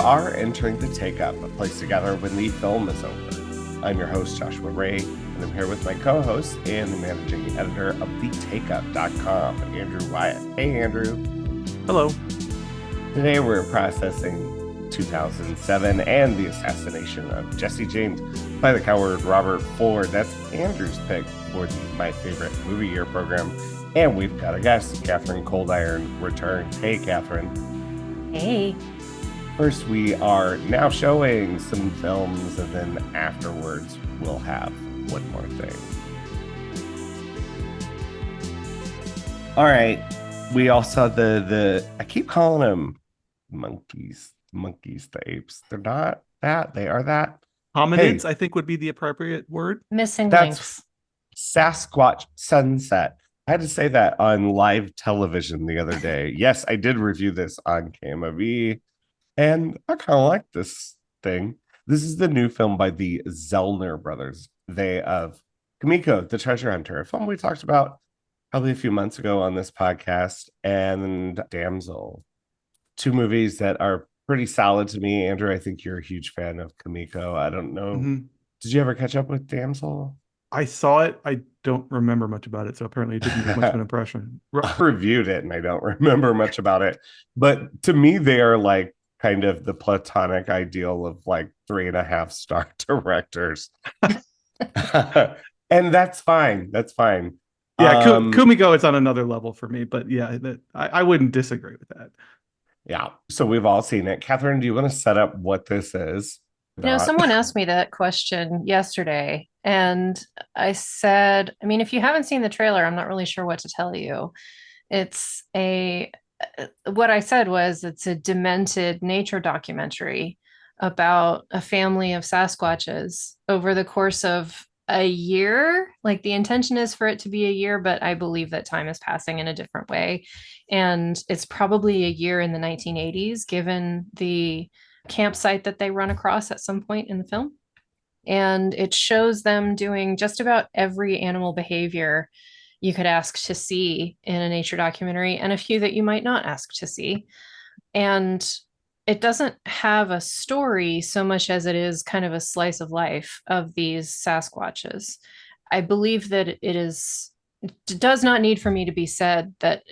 are entering the Take Up, a place to gather when the film is over. I'm your host, Joshua Ray, and I'm here with my co-host and the managing editor of thetakeup.com, Andrew Wyatt. Hey, Andrew. Hello. Today we're processing 2007 and the assassination of Jesse James by the coward Robert Ford. That's Andrew's pick for the My Favorite Movie Year program. And we've got a guest, Katharine Coldiron, returned. Hey, Katharine. Hey. First, we are now showing some films, and then afterwards, we'll have one more thing. All right. We all saw the I keep calling them monkeys, the apes. They're not that. They are that. Hominids, hey, I think would be the appropriate word. Missing That's links. Sasquatch Sunset. I had to say that on live television the other day. Yes, I did review this on KMOV, and I kind of like this thing. This is the new film by the Zellner brothers. They of Kimiko, the Treasure Hunter, a film we talked about probably a few months ago on this podcast, and Damsel. Two movies that are pretty solid to me. Andrew, I think you're a huge fan of Kimiko. I don't know. Mm-hmm. Did you ever catch up with Damsel? I saw it. I don't remember much about it, so apparently it didn't make much of an impression. I reviewed it, and I don't remember much about it. But to me, they are like kind of the platonic ideal of like 3.5-star directors. And that's fine. That's fine. Yeah, Kumiko is on another level for me, but yeah, I wouldn't disagree with that. Yeah, so we've all seen it. Katharine, do you want to set up what this is? Someone asked me that question yesterday, and I said, I mean, if you haven't seen the trailer, I'm not really sure what to tell you. What I said was it's a demented nature documentary about a family of Sasquatches over the course of a year. Like, the intention is for it to be a year, but I believe that time is passing in a different way. And it's probably a year in the 1980s, given the campsite that they run across at some point in the film. And it shows them doing just about every animal behavior you could ask to see in a nature documentary, and a few that you might not ask to see. And it doesn't have a story so much as it is kind of a slice of life of these Sasquatches. I believe that it does not need for me to be said that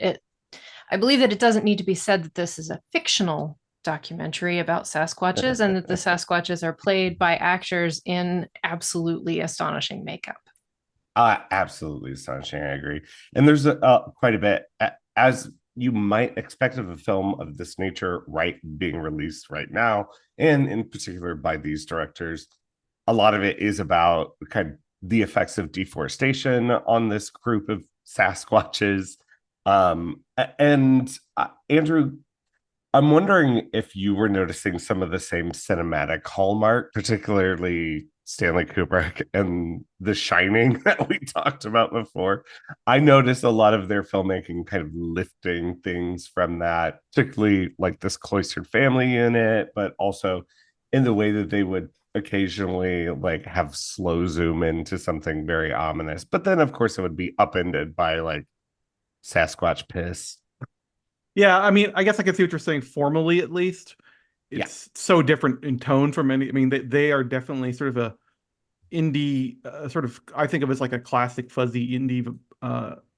I believe that it doesn't need to be said that this is a fictional documentary about Sasquatches, and that the Sasquatches are played by actors in absolutely astonishing makeup. Absolutely astonishing. I agree. And there's quite a bit, as you might expect of a film of this nature, being released right now, and in particular by these directors. A lot of it is about kind of the effects of deforestation on this group of Sasquatches. Andrew, I'm wondering if you were noticing some of the same cinematic hallmark, particularly Stanley Kubrick and The Shining that we talked about before. I noticed a lot of their filmmaking kind of lifting things from that, particularly like this cloistered family unit, but also in the way that they would occasionally like have slow zoom into something very ominous. But then, of course, it would be upended by like Sasquatch piss. Yeah, I mean, I guess I can see what you're saying formally, at least. It's so different in tone from any. I mean, they are definitely sort of a indie, I think of it as like a classic fuzzy indie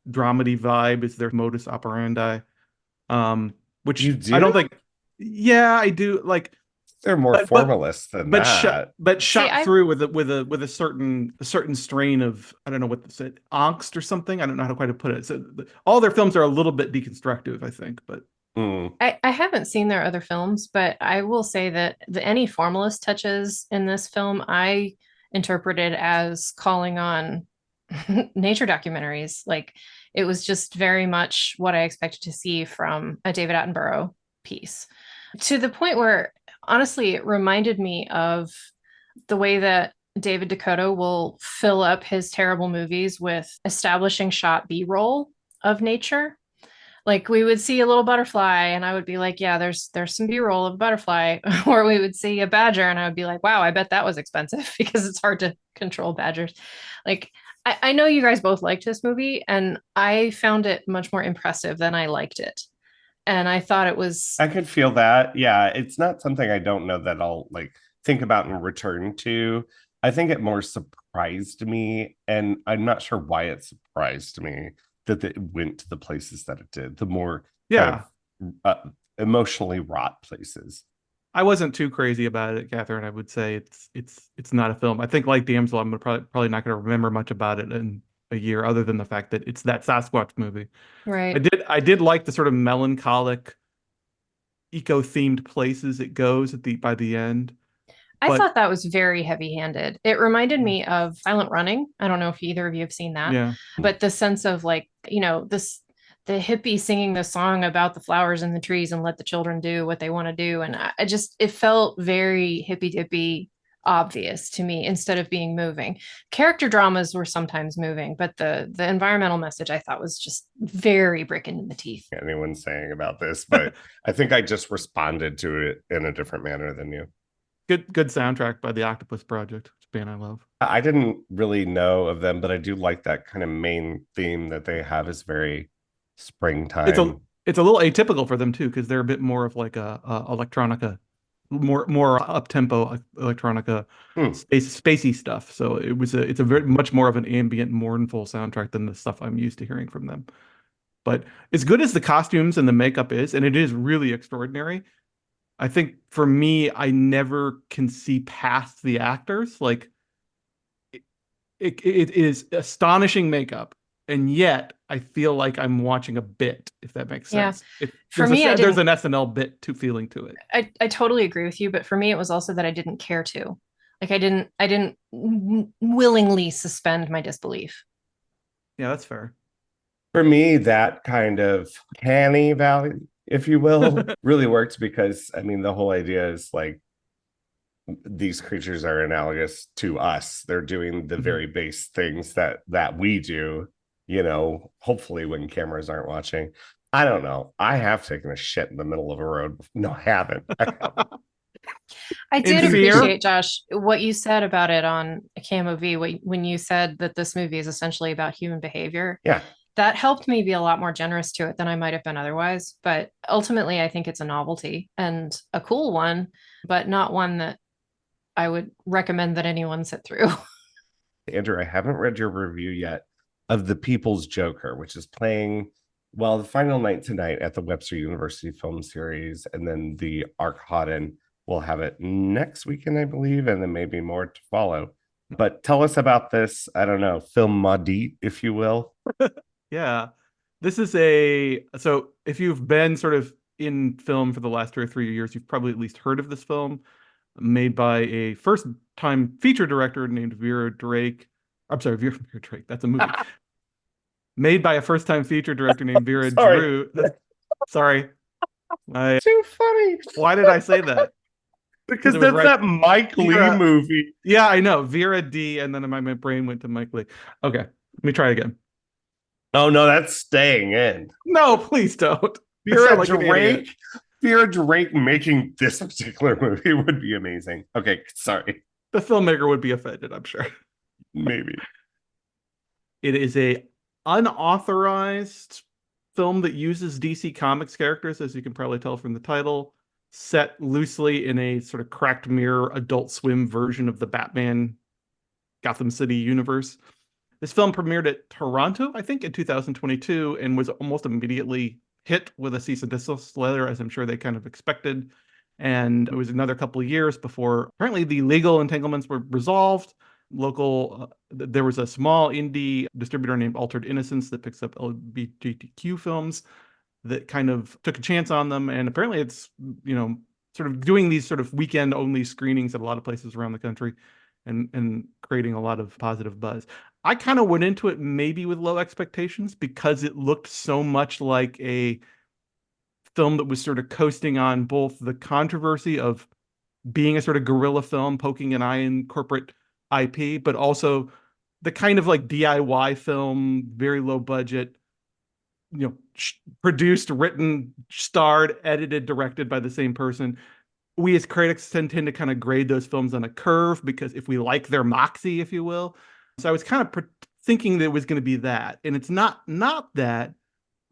dramedy vibe is their modus operandi. Which you do? I don't think. Yeah, I do. Like, they're more formalist than that. But shot through with a certain strain of, I don't know what to say, angst or something. I don't know how to quite put it. So all their films are a little bit deconstructive, I think. But I haven't seen their other films, but I will say that any formalist touches in this film, I interpreted as calling on nature documentaries. Like, it was just very much what I expected to see from a David Attenborough piece, to the point where, honestly, it reminded me of the way that David Dakota will fill up his terrible movies with establishing shot B-roll of nature. Like, we would see a little butterfly and I would be like, yeah, there's some B-roll of a butterfly. Or we would see a badger and I would be like, wow, I bet that was expensive, because it's hard to control badgers. Like, I know you guys both liked this movie, and I found it much more impressive than I liked it. And I thought it was, I could feel that. Yeah, it's not something I don't know that I'll like think about and return to. I think it more surprised me, and I'm not sure why it surprised me that it went to the places that it did, the more kind Yeah. of emotionally wrought places. I wasn't too crazy about it, Catherine. I would say it's not a film. I think like Damsel, I'm probably not going to remember much about it in a year, other than the fact that it's that Sasquatch movie. right. I did like the sort of melancholic, eco-themed places it goes at the by the end. I But thought that was very heavy-handed. It reminded me of Silent Running. I don't know if either of you have seen that, yeah, but the sense of like, this the hippie singing the song about the flowers and the trees and let the children do what they want to do. And I just it felt very hippy dippy obvious to me instead of being moving. Character dramas were sometimes moving, but the environmental message I thought was just very brick in the teeth. Anyone saying about this, but I think I just responded to it in a different manner than you. good soundtrack by the Octopus Project, which band I love. I didn't really know of them, but I do like that kind of main theme that they have is very It's a springtime. it's a little atypical for them too, because they're a bit more of like a electronica, more up tempo electronica, Hmm. spacey stuff. So it's a very much more of an ambient, mournful soundtrack than the stuff I'm used to hearing from them. But as good as the costumes and the makeup is, and it is really extraordinary, I think for me, I never can see past the actors. Like it is astonishing makeup, and yet I feel like I'm watching a bit, if that makes Yeah. sense. For me, I There's didn't an SNL bit to feeling to it. I totally agree with you, but for me it was also that I didn't care to. Like I didn't willingly suspend my disbelief. Yeah, that's fair. For me, that kind of canny valley, if you will, really worked because I mean, the whole idea is like these creatures are analogous to us. They're doing the very base things that we do, hopefully when cameras aren't watching. I don't know. I have taken a shit in the middle of a road. No, I haven't. I In did fear? appreciate, Josh, what you said about it on Camo V when you said that this movie is essentially about human behavior. Yeah. That helped me be a lot more generous to it than I might have been otherwise. But ultimately, I think it's a novelty and a cool one, but not one that I would recommend that anyone sit through. Andrew, I haven't read your review yet of The People's Joker, which is playing, well, the final night tonight at the Webster University Film Series, and then the Arc-Houghton will have it next weekend, I believe, and then maybe more to follow. But tell us about this, I don't know, film maudit, if you will. Yeah. This is so if you've been sort of in film for the last 2 or 3 years, you've probably at least heard of this film, made by a first-time feature director named Vera Drake. I'm sorry, Vera Drake. That's a movie. Made by a first-time feature director named Vera Sorry. Drew. Sorry. Too funny. Why did I say that? Because it was that's right. that Mike Lee movie. Yeah, I know. Vera D, and then my brain went to Mike Lee. Okay, let me try again. Oh no, that's staying in. No, please don't. Vera Drake. Vera Drake making this particular movie would be amazing. Okay, sorry. The filmmaker would be offended, I'm sure. Maybe. It is a unauthorized film that uses DC Comics characters, as you can probably tell from the title, set loosely in a sort of cracked mirror Adult Swim version of the Batman Gotham City universe. This film premiered at Toronto, I think, in 2022, and was almost immediately hit with a cease and desist letter, as I'm sure they kind of expected. And it was another couple of years before apparently the legal entanglements were resolved. There was a small indie distributor named Altered Innocence that picks up LGBTQ films that kind of took a chance on them. And apparently it's, sort of doing these sort of weekend only screenings at a lot of places around the country and creating a lot of positive buzz. I kind of went into it maybe with low expectations because it looked so much like a film that was sort of coasting on both the controversy of being a sort of guerrilla film, poking an eye in corporate IP, but also the kind of like DIY film, very low budget, produced, written, starred, edited, directed by the same person. We as critics tend to kind of grade those films on a curve because if we like their moxie, if you will. So I was kind of thinking that it was going to be that, and it's not that.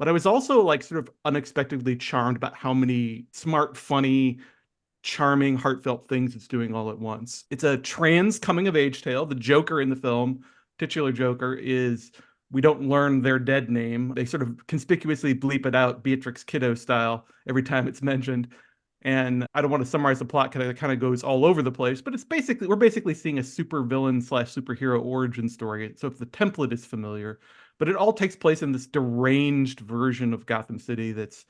But I was also like sort of unexpectedly charmed about how many smart, funny, charming, heartfelt things it's doing all at once. It's a trans coming of age tale. The Joker in the film, titular Joker, is we don't learn their dead name. They sort of conspicuously bleep it out, Beatrix Kiddo style, every time it's mentioned. And I don't want to summarize the plot because it kind of goes all over the place, but we're basically seeing a super villain slash superhero origin story. So if the template is familiar, but it all takes place in this deranged version of Gotham City that's,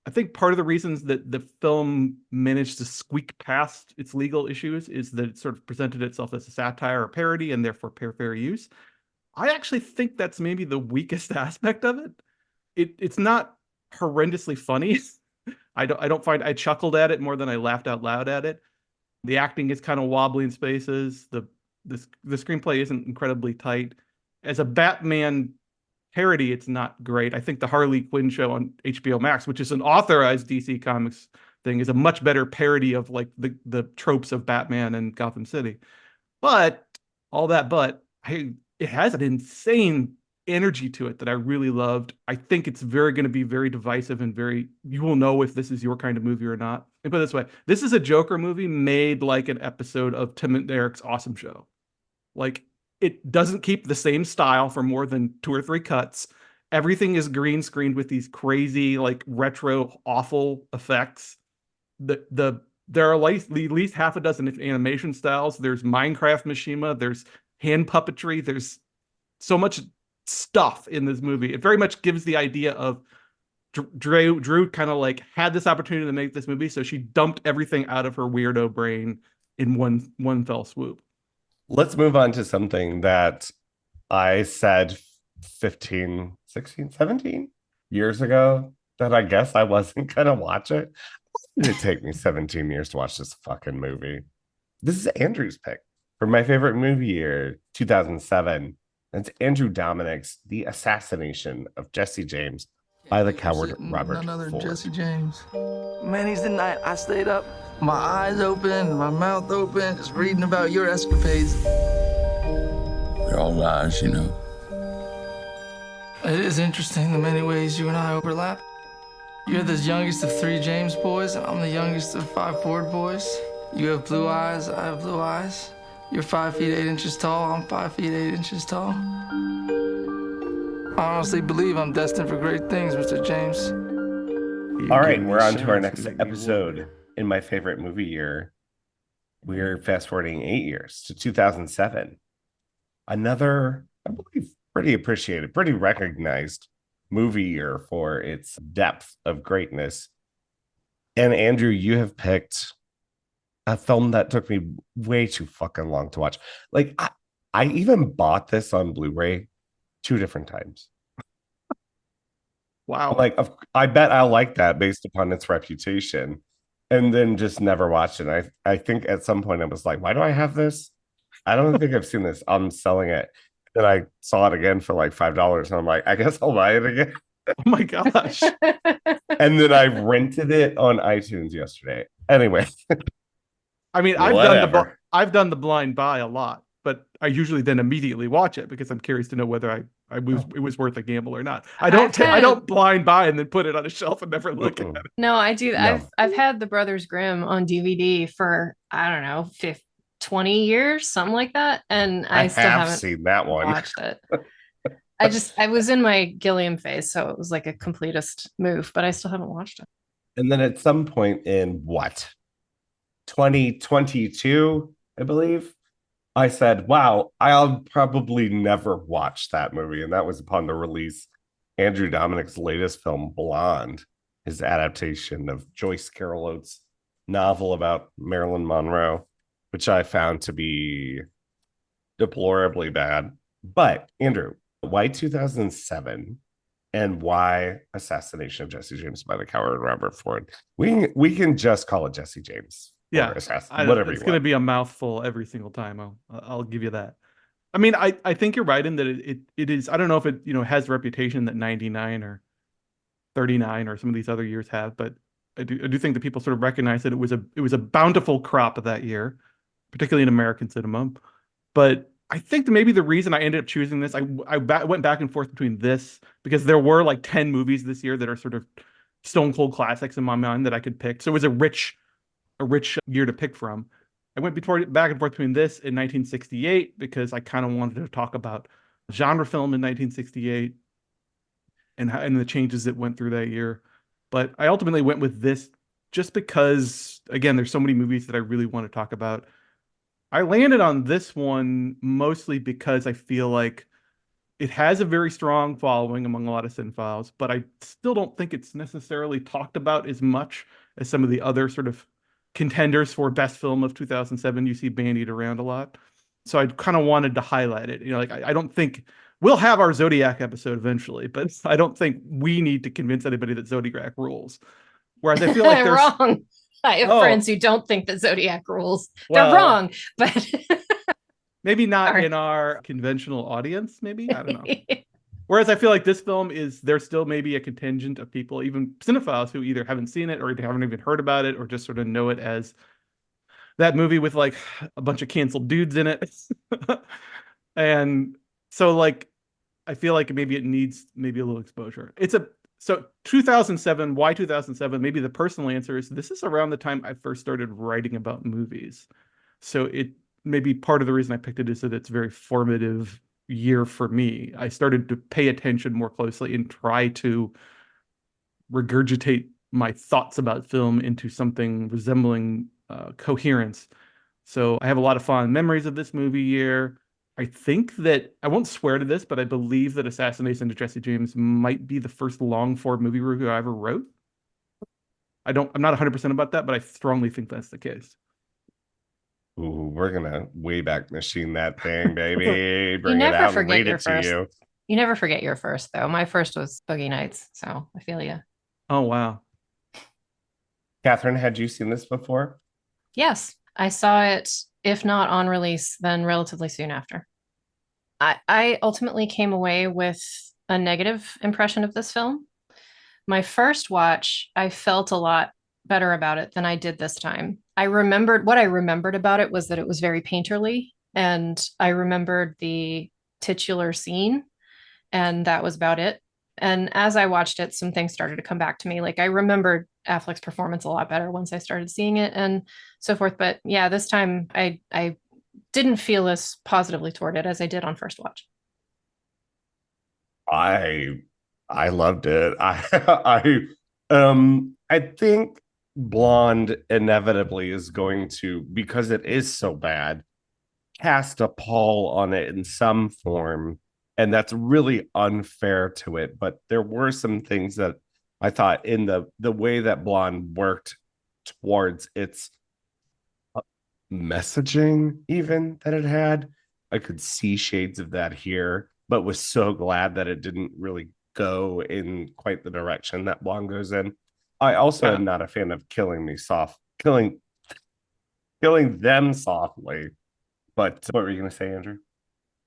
I think, part of the reasons that the film managed to squeak past its legal issues is that it sort of presented itself as a satire or parody and therefore fair use. I actually think that's maybe the weakest aspect of it. It's not horrendously funny. I don't find I chuckled at it more than I laughed out loud at it. The acting is kind of wobbly in spaces. The screenplay isn't incredibly tight. As a Batman parody, it's not great. I think the Harley Quinn show on HBO Max, which is an authorized DC Comics thing, is a much better parody of like the tropes of Batman and Gotham City. But it has an insane energy to it that I really loved. I think it's going to be very divisive and you will know if this is your kind of movie or not. And put it this way, this is a Joker movie made like an episode of Tim and Eric's Awesome Show. Like, it doesn't keep the same style for more than 2 or 3 cuts. Everything is green screened with these crazy, like retro, awful effects. There are at least half a dozen animation styles. There's Minecraft Mishima. There's hand puppetry. There's so much stuff in this movie. It very much gives the idea of Drew kind of like had this opportunity to make this movie, so she dumped everything out of her weirdo brain in one fell swoop. Let's move on to something that I said 15, 16, 17 years ago that I guess I wasn't going to watch it. Why did it take me 17 years to watch this fucking movie? This is Andrew's pick for my favorite movie year, 2007. It's Andrew Dominik's The Assassination of Jesse James by the coward Robert Another Ford. Jesse James. Many's the night I stayed up, my eyes open, my mouth open, just reading about your escapades. They're all lies, you know. It is interesting the many ways you and I overlap. You're the youngest of 3 James boys, and I'm the youngest of 5 Ford boys. You have blue eyes, I have blue eyes. You're 5 feet 8 inches tall, I'm 5 feet 8 inches tall. I honestly believe I'm destined for great things, Mr. James. All right, we're on to our next episode in my favorite movie year. We're fast forwarding 8 years to 2007. Another, I believe, pretty appreciated, pretty recognized movie year for its depth of greatness. And Andrew, you have picked a film that took me way too fucking long to watch. Like, I even bought this on Blu-ray 2 different times. Wow. Like, I bet I'll like that based upon its reputation. And then just never watched it. I think at some point I was like, why do I have this? I don't think I've seen this. I'm selling it. Then I saw it again for like $5. And I'm like, I guess I'll buy it again. Oh my gosh. And then I rented it on iTunes yesterday. Anyway. I mean, I've done the blind buy a lot, but I usually then immediately watch it because I'm curious to know whether it was worth a gamble or not. I don't blind buy and then put it on a shelf and never look at it. No, I do. No. I've had the Brothers Grimm on DVD for, I don't know, 20 years, something like that, and I still haven't seen that one. Watched it. I was in my Gilliam phase, so it was like a completist move, but I still haven't watched it. And then at some point in 2022, I believe, I said, wow, I'll probably never watch that movie. And that was upon the release Andrew Dominik's latest film, Blonde, his adaptation of Joyce Carol Oates' novel about Marilyn Monroe, which I found to be deplorably bad. But Andrew, why 2007 and why Assassination of Jesse James by the coward Robert Ford? We can just call it Jesse James. Yeah, whatever. It's going to be a mouthful every single time. I'll give you that. I mean, I think you're right in that it is. I don't know if it has the reputation that 99 or 39 or some of these other years have, but I do think that people sort of recognize that it was a bountiful crop of that year, particularly in American cinema. But I think that maybe the reason I ended up choosing this, went back and forth between this because there were like 10 movies this year that are sort of stone cold classics in my mind that I could pick. So it was a rich year to pick from. I went back and forth between this and 1968 because I kind of wanted to talk about genre film in 1968 and the changes that went through that year. But I ultimately went with this just because, again, there's so many movies that I really want to talk about. I landed on this one mostly because I feel like it has a very strong following among a lot of cinephiles, but I still don't think it's necessarily talked about as much as some of the other sort of contenders for best film of 2007 you see bandied around a lot. So I kind of wanted to highlight it. Like I don't think we'll have our Zodiac episode eventually, but I don't think we need to convince anybody that Zodiac rules. Whereas I feel like there's wrong. I have friends who don't think that Zodiac rules. They're wrong, but maybe not in our conventional audience. Maybe I don't know. Whereas I feel like this film there's still maybe a contingent of people, even cinephiles, who either haven't seen it or they haven't even heard about it or just sort of know it as that movie with like a bunch of canceled dudes in it. And so like I feel like maybe it needs maybe a little exposure. So 2007, why 2007? Maybe the personal answer is this is around the time I first started writing about movies. So it maybe part of the reason I picked it is that it's a very formative year for me. I started to pay attention more closely and try to regurgitate my thoughts about film into something resembling coherence. So I have a lot of fond memories of this movie year. I think that I won't swear to this, but I believe that Assassination of Jesse James might be the first long form movie review I ever wrote. I'm not 100% about that, but I strongly think that's the case. Ooh, we're gonna Wayback Machine that thing, baby. Bring it out and read it to you. You never forget your first, though. My first was Boogie Nights, so I feel you. Oh, wow. Katharine, had you seen this before? Yes, I saw it, if not on release, then relatively soon after. I ultimately came away with a negative impression of this film. My first watch, I felt a lot better about it than I did this time. What I remembered about it was that it was very painterly, and I remembered the titular scene, and that was about it. And as I watched it, some things started to come back to me. Like I remembered Affleck's performance a lot better once I started seeing it and so forth. But yeah, this time I didn't feel as positively toward it as I did on first watch. I loved it. I think Blonde inevitably is going to, because it is so bad, cast a pall on it in some form, and that's really unfair to it. But there were some things that I thought in the way that Blonde worked towards its messaging, even that it had, I could see shades of that here, but was so glad that it didn't really go in quite the direction that Blonde goes in. I also am not a fan of killing them softly. But what were you going to say, Andrew?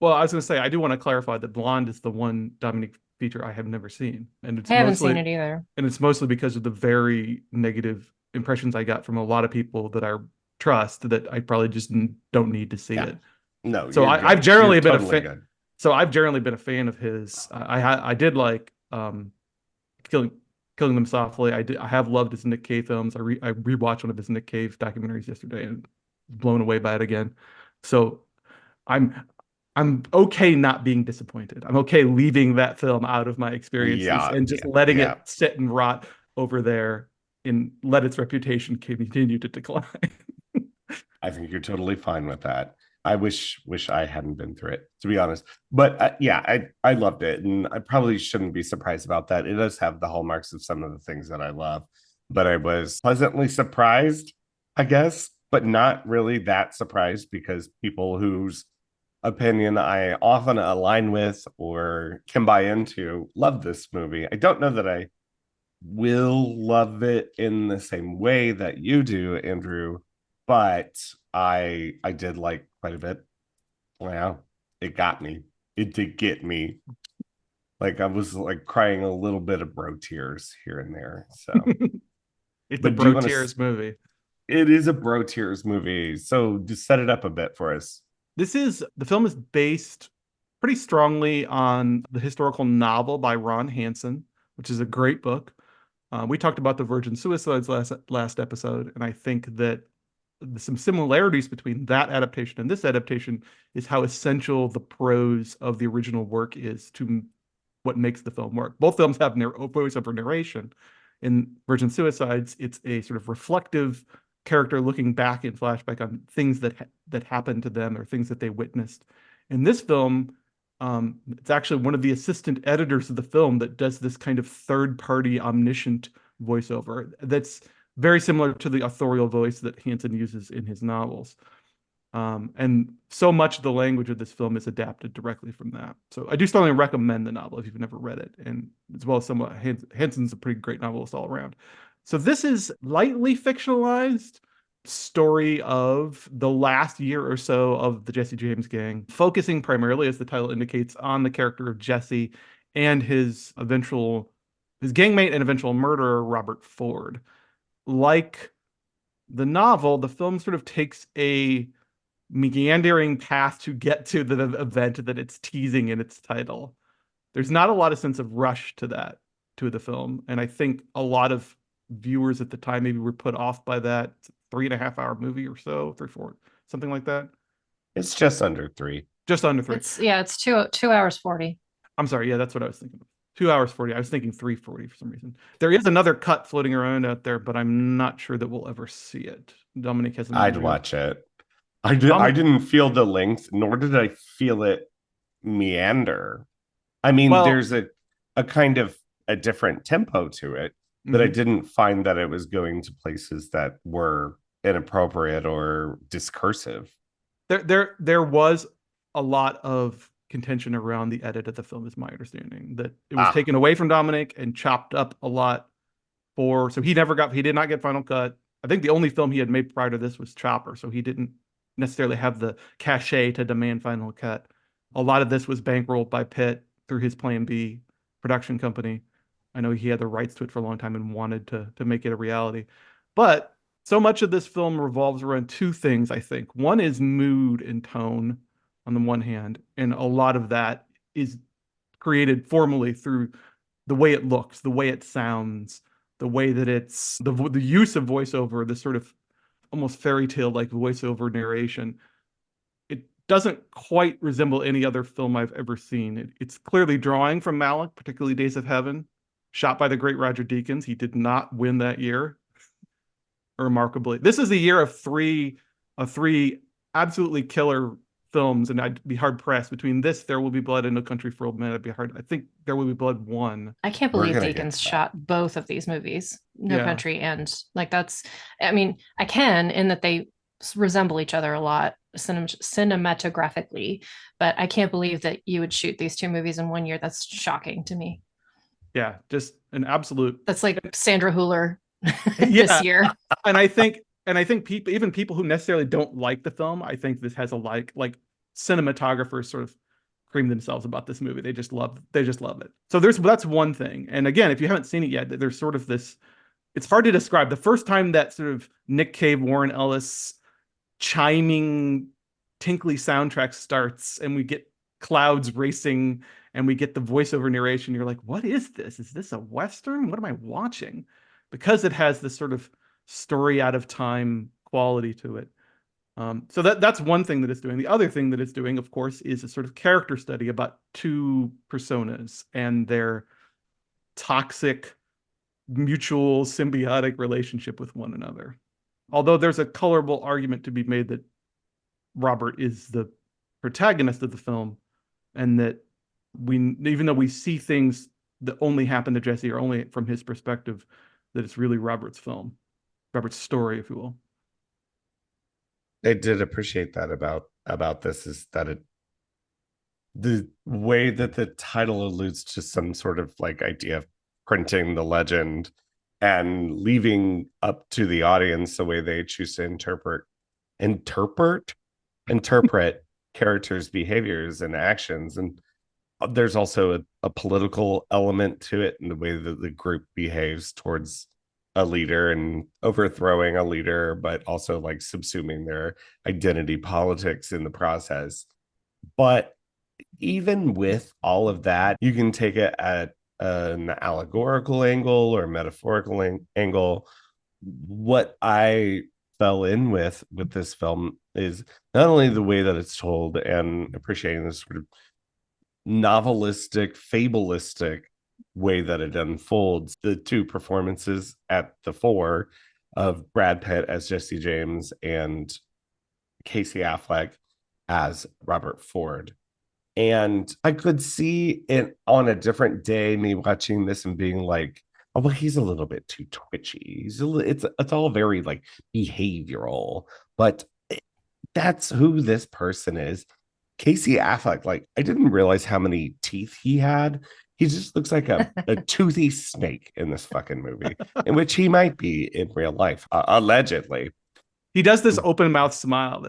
Well, I was going to say, I do want to clarify that Blonde is the one Dominique feature I have never seen. And I haven't seen it either. And it's mostly because of the very negative impressions I got from a lot of people that I trust that I probably just don't need to see it. No. So I've generally been a fan. So I've generally been a fan of his. I did like killing them softly. I have loved his Nick Cave films. I rewatched one of his Nick Cave documentaries yesterday and was blown away by it again. So I'm okay not being disappointed. I'm okay leaving that film out of my experiences and just letting it sit and rot over there and let its reputation continue to decline. I think you're totally fine with that. I wish I hadn't been through it, to be honest. But I loved it, and I probably shouldn't be surprised about that. It does have the hallmarks of some of the things that I love, but I was pleasantly surprised, I guess, but not really that surprised, because people whose opinion I often align with or can buy into love this movie. I don't know that I will love it in the same way that you do, Andrew, but I did like quite a bit. Wow, it got me. It did get me. Like I was like crying a little bit of bro tears here and there. So it's a bro tears movie. It is a bro tears movie. So just set it up a bit for us. The film is based pretty strongly on the historical novel by Ron Hansen, which is a great book. We talked about the Virgin Suicides last episode, and I think that some similarities between that adaptation and this adaptation is how essential the prose of the original work is to what makes the film work. Both films have voiceover narration. In Virgin Suicides, it's a sort of reflective character looking back in flashback on things that happened to them or things that they witnessed. In this film, it's actually one of the assistant editors of the film that does this kind of third-party omniscient voiceover that's very similar to the authorial voice that Hansen uses in his novels. And so much of the language of this film is adapted directly from that. So I do strongly recommend the novel if you've never read it, and as well as somewhat Hansen's a pretty great novelist all around. So this is lightly fictionalized story of the last year or so of the Jesse James gang, focusing primarily, as the title indicates, on the character of Jesse and his gangmate and eventual murderer, Robert Ford. Like the novel, the film sort of takes a meandering path to get to the event that it's teasing in its title. There's not a lot of sense of rush to the film. And I think a lot of viewers at the time maybe were put off by that 3.5 hour movie or so, 3-4, something like that. It's just under 3. Just under 3. It's 2 hours 40. I'm sorry. Yeah, that's what I was thinking of. 2 hours 40. I was thinking 3:40 for some reason. There is another cut floating around out there, but I'm not sure that we'll ever see it. Dominic hasn't. I'd watch it. I didn't feel the length, nor did I feel it meander. I mean, there's a kind of a different tempo to it, but I didn't find that it was going to places that were inappropriate or discursive. There was a lot of contention around the edit of the film, is my understanding, that it was taken away from Dominic and chopped up a lot so he did not get final cut. I think the only film he had made prior to this was Chopper, so he didn't necessarily have the cachet to demand final cut. A lot of this was bankrolled by Pitt through his Plan B production company. I know he had the rights to it for a long time and wanted to make it a reality. But so much of this film revolves around two things, I think. One is mood and tone on the one hand, and a lot of that is created formally through the way it looks, the way it sounds, the way that it's the use of voiceover, this sort of almost fairy tale like voiceover narration. It doesn't quite resemble any other film I've ever seen. It's clearly drawing from Malick, particularly Days of Heaven, shot by the great Roger Deakins. He did not win that year, remarkably. This is a year of three absolutely killer films, and I'd be hard pressed between this, There Will Be Blood, and No Country for Old Men. I think There Will Be Blood won. I can't believe Deakins shot both of these movies, No Country and I can, in that they resemble each other a lot cinematographically, but I can't believe that you would shoot these two movies in one year. That's shocking to me. Yeah, just an absolute. That's like Sandra Hüller this year. And I think people who necessarily don't like the film, I think this has a like cinematographers sort of cream themselves about this movie. They just love it. So that's one thing. And again, if you haven't seen it yet, there's sort of this. It's hard to describe. The first time that sort of Nick Cave, Warren Ellis chiming, tinkly soundtrack starts, and we get clouds racing, and we get the voiceover narration, you're like, what is this? Is this a Western? What am I watching? Because it has this sort of story out of time quality to it. So that's one thing that it's doing. The other thing that it's doing, of course, is a sort of character study about two personas and their toxic, mutual, symbiotic relationship with one another. Although there's a colorable argument to be made that Robert is the protagonist of the film, and that even though we see things that only happen to Jesse or only from his perspective, that it's really Robert's film, Robert's story, if you will. I did appreciate that about this, is that the way that the title alludes to some sort of like idea of printing the legend and leaving up to the audience the way they choose to interpret characters' behaviors and actions. And there's also a political element to it in the way that the group behaves towards a leader and overthrowing a leader, but also like subsuming their identity politics in the process. But even with all of that, you can take it at an allegorical angle or metaphorical angle. What I fell in with this film is not only the way that it's told and appreciating this sort of novelistic, fabulistic way that it unfolds. The two performances at the fore of Brad Pitt as Jesse James and Casey Affleck as Robert Ford. And I could see it on a different day, me watching this and being like, oh, well, he's a little bit too twitchy. It's all very like behavioral, but that's who this person is. Casey Affleck, like, I didn't realize how many teeth he had. He just looks like a toothy snake in this fucking movie, in which he might be in real life, allegedly. He does this open mouth smile.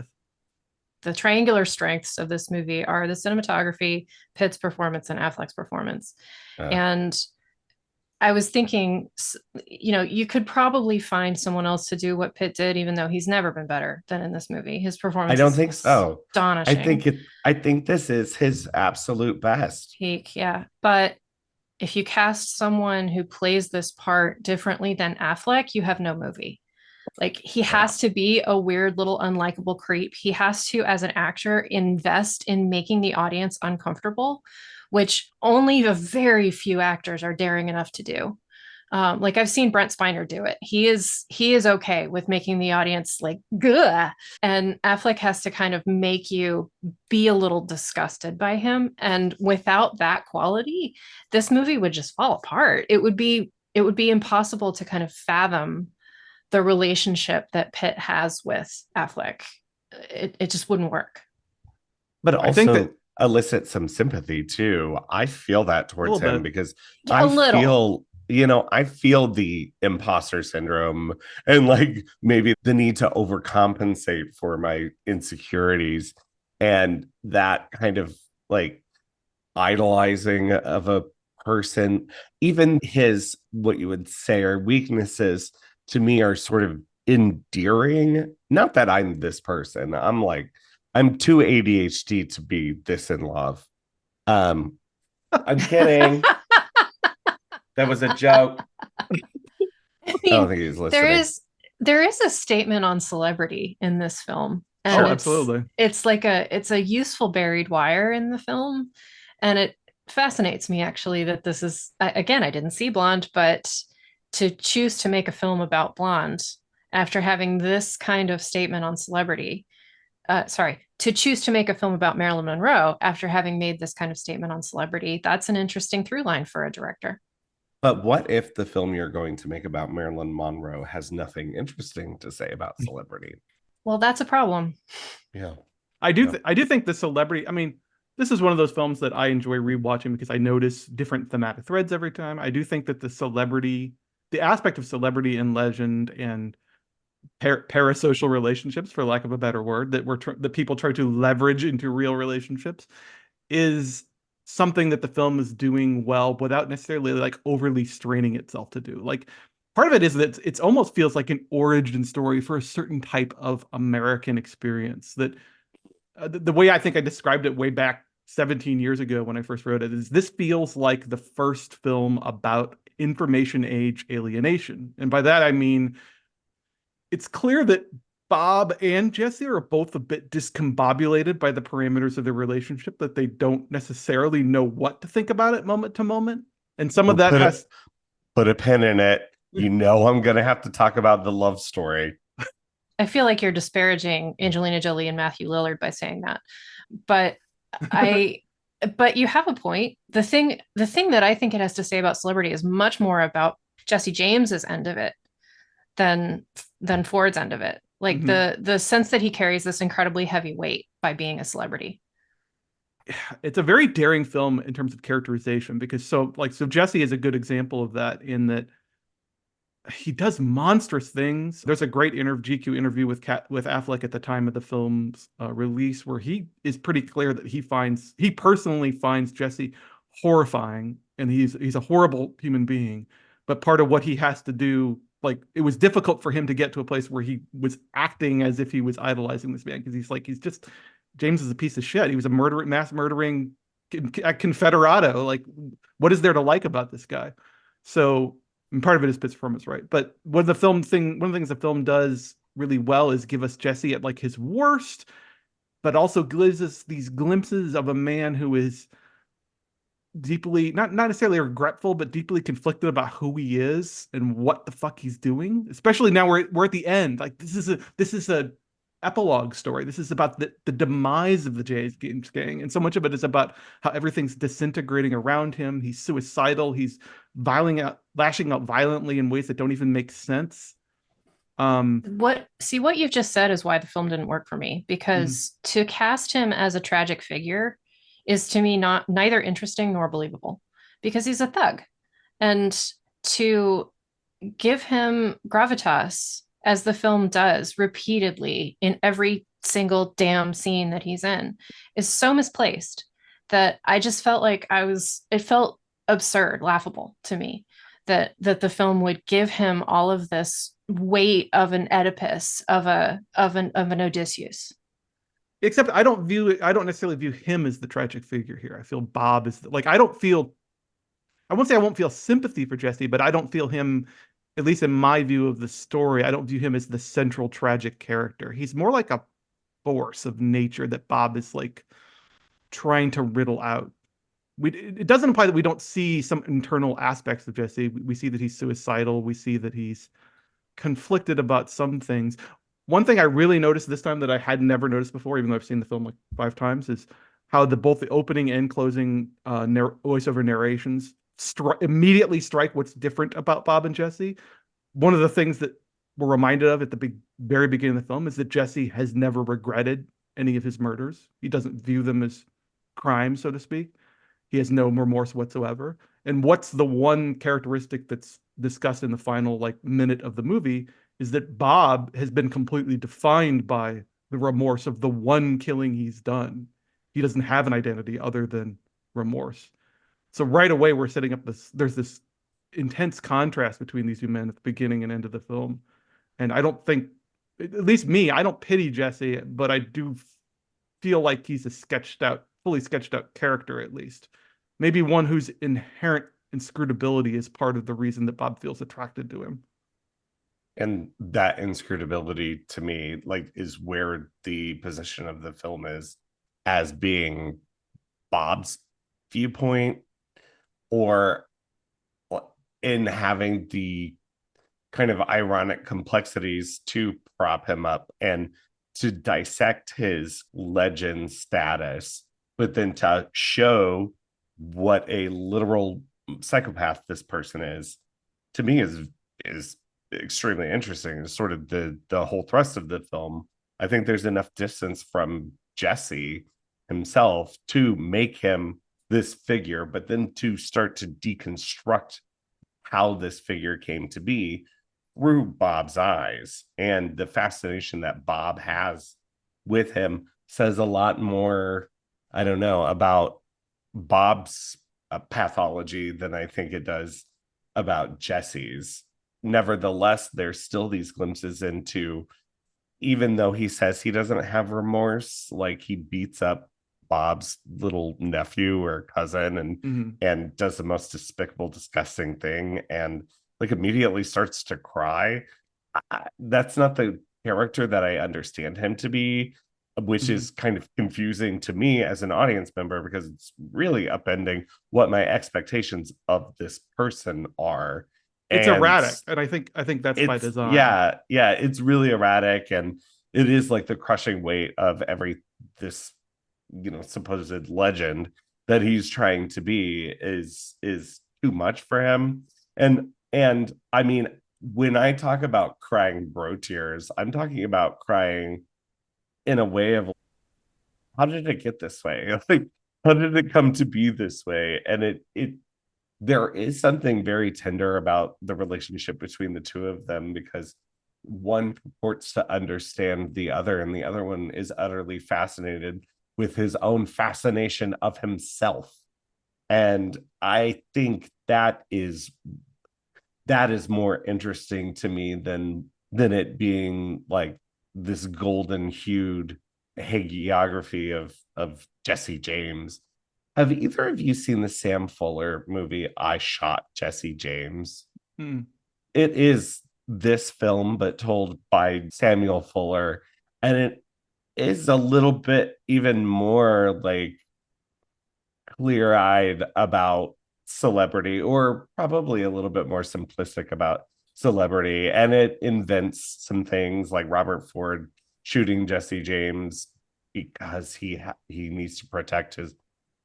The triangular strengths of this movie are the cinematography, Pitt's performance, and Affleck's performance. And I was thinking, you know, you could probably find someone else to do what Pitt did, even though he's never been better than in this movie. His performance, I don't think so. Astonishing. I think this is his absolute best. Peak, yeah. But if you cast someone who plays this part differently than Affleck, you have no movie. Like, he has to be a weird little unlikable creep. He has to, as an actor, invest in making the audience uncomfortable, which only a very few actors are daring enough to do. Like, I've seen Brent Spiner do it. He is okay with making the audience like, gah. And Affleck has to kind of make you be a little disgusted by him. And without that quality, this movie would just fall apart. It would be impossible to kind of fathom the relationship that Pitt has with Affleck. It just wouldn't work. But also, I think that elicit some sympathy too. I feel that towards him because I feel the imposter syndrome and like maybe the need to overcompensate for my insecurities, and that kind of like idolizing of a person. Even his, what you would say are weaknesses, to me are sort of endearing. Not that I'm this person. I'm too ADHD to be this in love. I'm kidding. That was a joke. I mean, I don't think he's listening. There is a statement on celebrity in this film. And absolutely. It's like it's a useful buried wire in the film. And it fascinates me actually that this is, again, I didn't see Blonde, but to choose to make a film about Blonde after having this kind of statement on celebrity, to choose to make a film about Marilyn Monroe after having made this kind of statement on celebrity, that's an interesting through line for a director. But what if the film you're going to make about Marilyn Monroe has nothing interesting to say about celebrity? Well, that's a problem. Yeah. I do think the celebrity, I mean, this is one of those films that I enjoy rewatching because I notice different thematic threads every time. I do think that the aspect of celebrity and legend and parasocial relationships, for lack of a better word, that people try to leverage into real relationships is something that the film is doing well without necessarily like overly straining itself to do. Like, part of it is that it almost feels like an origin story for a certain type of American experience. That the way I think I described it way back 17 years ago when I first wrote it is, this feels like the first film about information age alienation. And by that, I mean, it's clear that Bob and Jesse are both a bit discombobulated by the parameters of their relationship, that they don't necessarily know what to think about it moment to moment. And some of that put a pin in it. You know, I'm going to have to talk about the love story. I feel like you're disparaging Angelina Jolie and Matthew Lillard by saying that. But but you have a point. The thing that I think it has to say about celebrity is much more about Jesse James's end of it than Ford's end of it. Like the sense that he carries this incredibly heavy weight by being a celebrity. It's a very daring film in terms of characterization, because so Jesse is a good example of that, in that he does monstrous things. There's a great GQ interview with Affleck at the time of the film's release, where he is pretty clear that he personally finds Jesse horrifying, and he's a horrible human being. But part of what he has to do like it was difficult for him to get to a place where he was acting as if he was idolizing this man, because he's just James is a piece of shit. He was a mass murdering Confederado. Like, what is there to like about this guy? So, and part of it is Pitt's performance, right? But one of the things the film does really well is give us Jesse at like his worst, but also gives us these glimpses of a man who is deeply not necessarily regretful, but deeply conflicted about who he is and what the fuck he's doing. Especially now we're at the end. Like this is a epilogue story. This is about the demise of the James gang, and so much of it is about how everything's disintegrating around him. He's suicidal. He's lashing out violently in ways that don't even make sense. What you've just said is why the film didn't work for me, because to cast him as a tragic figure is to me neither interesting nor believable, because he's a thug. And to give him gravitas, as the film does repeatedly in every single damn scene that he's in, is so misplaced that I just felt like it felt absurd, laughable to me that the film would give him all of this weight of an Oedipus, of an Odysseus. Except I don't necessarily view him as the tragic figure here. I feel Bob is like, I won't say I won't feel sympathy for Jesse, but I don't feel him, at least in my view of the story, I don't view him as the central tragic character. He's more like a force of nature that Bob is like trying to riddle out. It doesn't imply that we don't see some internal aspects of Jesse. We see that he's suicidal. We see that he's conflicted about some things. One thing I really noticed this time that I had never noticed before, even though I've seen the film like 5 times, is how both the opening and closing voiceover narrations immediately strike what's different about Bob and Jesse. One of the things that we're reminded of at the very beginning of the film is that Jesse has never regretted any of his murders. He doesn't view them as crimes, so to speak. He has no remorse whatsoever. And what's the one characteristic that's discussed in the final like minute of the movie is that Bob has been completely defined by the remorse of the one killing he's done. He doesn't have an identity other than remorse. So right away we're setting up there's this intense contrast between these two men at the beginning and end of the film. And I don't think, at least me, I don't pity Jesse, but I do feel like he's a fully sketched out character, at least. Maybe one whose inherent inscrutability is part of the reason that Bob feels attracted to him. And that inscrutability to me, like, is where the position of the film is as being Bob's viewpoint, or in having the kind of ironic complexities to prop him up and to dissect his legend status, but then to show what a literal psychopath this person is, to me is extremely interesting. It's sort of the whole thrust of the film. I think there's enough distance from Jesse himself to make him this figure, but then to start to deconstruct how this figure came to be through Bob's eyes. And the fascination that Bob has with him says a lot more, I don't know, about Bob's pathology than I think it does about Jesse's. Nevertheless, there's still these glimpses into, even though he says he doesn't have remorse, like he beats up Bob's little nephew or cousin and does the most despicable, disgusting thing, and like immediately starts to cry. That's not the character that I understand him to be, which is kind of confusing to me as an audience member, because it's really upending what my expectations of this person are. It's erratic, and I think that's by design. Yeah, it's really erratic, and it is like the crushing weight of this supposed legend that he's trying to be is too much for him. And I mean, when I talk about crying bro tears, I'm talking about crying in a way of, how did it get this way? Like, how did it come to be this way? And there is something very tender about the relationship between the two of them, because one purports to understand the other, and the other one is utterly fascinated with his own fascination of himself. And I think that is that is more interesting to me than it being like this golden hued hagiography of Jesse James. Have either of you seen the Sam Fuller movie I Shot Jesse James? Hmm. It is this film but told by Samuel Fuller, and it is a little bit even more like clear-eyed about celebrity, or probably a little bit more simplistic about celebrity, and it invents some things like Robert Ford shooting Jesse James because he needs to protect his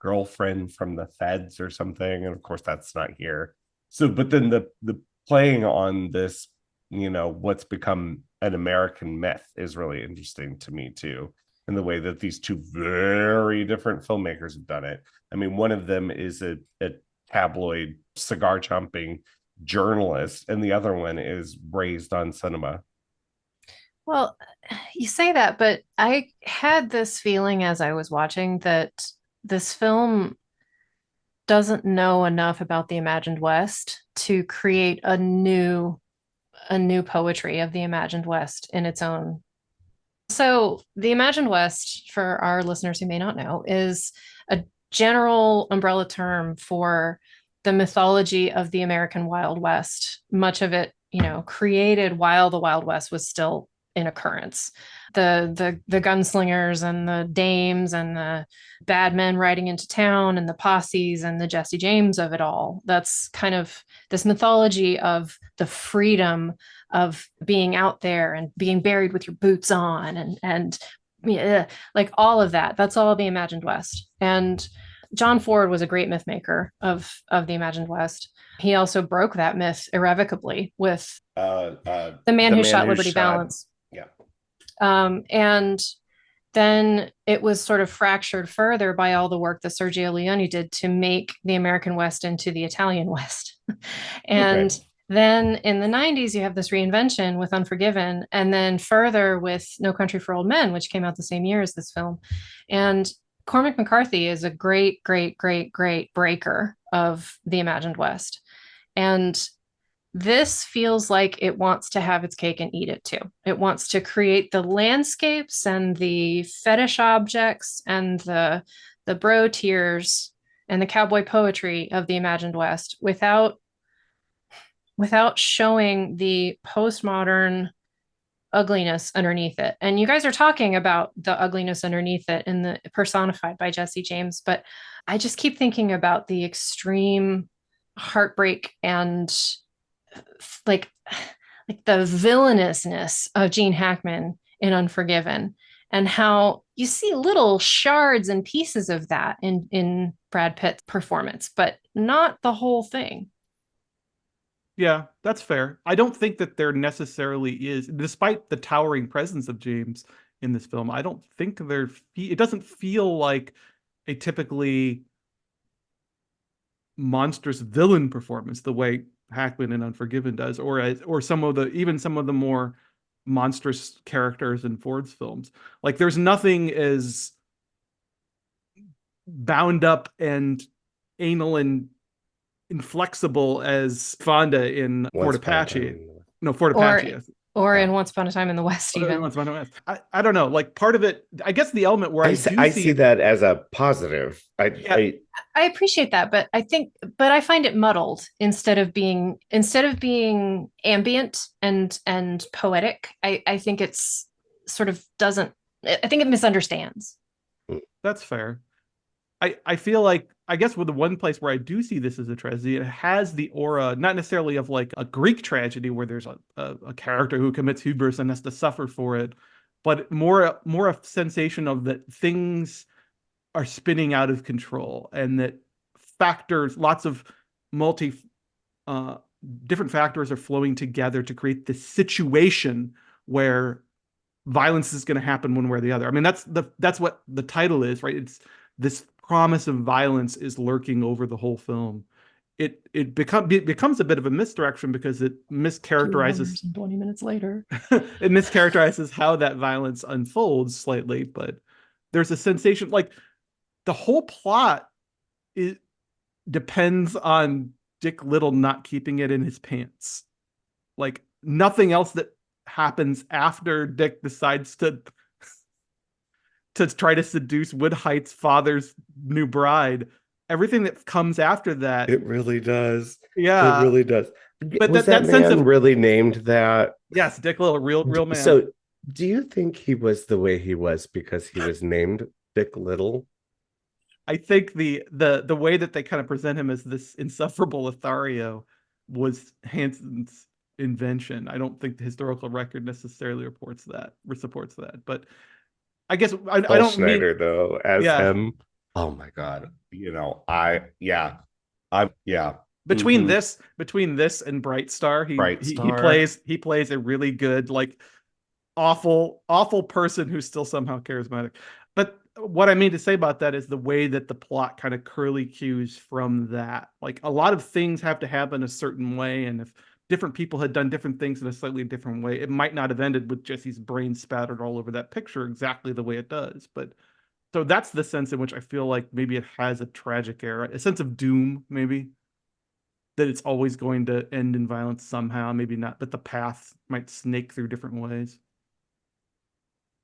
girlfriend from the feds or something, and of course that's not here. So but then the playing on this, what's become an American myth is really interesting to me too, in the way that these two very different filmmakers have done it. I mean, one of them is a tabloid cigar chomping journalist, and the other one is raised on cinema. Well, you say that, but I had this feeling as I was watching that this film doesn't know enough about the imagined West to create a new poetry of the imagined West in its own. So, the imagined West, for our listeners who may not know, is a general umbrella term for the mythology of the American Wild West. Much of it, created while the Wild West was still in occurrence. The gunslingers and the dames and the bad men riding into town and the posses and the Jesse James of it all. That's kind of this mythology of the freedom of being out there and being buried with your boots on and yeah, like all of that. That's all the imagined West. And John Ford was a great myth maker of the imagined West. He also broke that myth irrevocably with The Man Who Shot Liberty Valance. Yeah. And then it was sort of fractured further by all the work that Sergio Leone did to make the American West into the Italian West. And then in the 90s, you have this reinvention with Unforgiven, and then further with No Country for Old Men, which came out the same year as this film. And Cormac McCarthy is a great, great, great, great breaker of the imagined West. And this feels like it wants to have its cake and eat it too. It wants to create the landscapes and the fetish objects and the bro tears and the cowboy poetry of the imagined West without showing the postmodern ugliness underneath it. And you guys are talking about the ugliness underneath it in the personified by Jesse James, but I just keep thinking about the extreme heartbreak and like the villainousness of Gene Hackman in Unforgiven, and how you see little shards and pieces of that in Brad Pitt's performance, but not the whole thing. Yeah, that's fair. I don't think that there necessarily is, despite the towering presence of James in this film, I don't think it doesn't feel like a typically monstrous villain performance the way Hackman in Unforgiven does, or some of the more monstrous characters in Ford's films. Like there's nothing as bound up and anal and inflexible as Fonda in Fort Apache. No, Fort Apache. Or in Once Upon a Time in the West, even. Once Upon a West. I don't know. Like part of it, I guess the element where I see that as a positive. I appreciate that, but I find it muddled instead of being ambient and poetic. I think it's sort of doesn't. I think it misunderstands. That's fair. I feel like, I guess with the one place where I do see this as a tragedy, it has the aura, not necessarily of like a Greek tragedy where there's a character who commits hubris and has to suffer for it, but more a sensation of that things are spinning out of control, and that lots of different factors are flowing together to create this situation where violence is going to happen one way or the other. I mean, that's what the title is, right? It's this promise of violence is lurking over the whole film. It becomes a bit of a misdirection because it mischaracterizes 20 minutes later. It mischaracterizes how that violence unfolds slightly, but there's a sensation like the whole plot depends on Dick Little not keeping it in his pants. Like nothing else that happens after Dick decides to try to seduce Woodhite's father's new bride. Everything that comes after that, It really does. yeah, It really does. but Was that that sense man of really named that? yes, Dick Little, real man. So, do you think he was the way he was because he was named Dick Little? I think the way that they kind of present him as this insufferable Lothario was Hanson's invention. I don't think the historical record necessarily supports that. But I guess I don't mean Schneider though as yeah. him. Oh my god! Between Mhm. this and Bright Star, Bright he Star. plays a really good like awful person who's still somehow charismatic. But what I mean to say about that is the way that the plot kind of curly cues from that. Like a lot of things have to happen a certain way, and if different people had done different things in a slightly different way, it might not have ended with Jesse's brain spattered all over that picture exactly the way it does. But so that's the sense in which I feel like maybe it has a tragic era, a sense of doom, maybe that it's always going to end in violence somehow, maybe not, but the path might snake through different ways.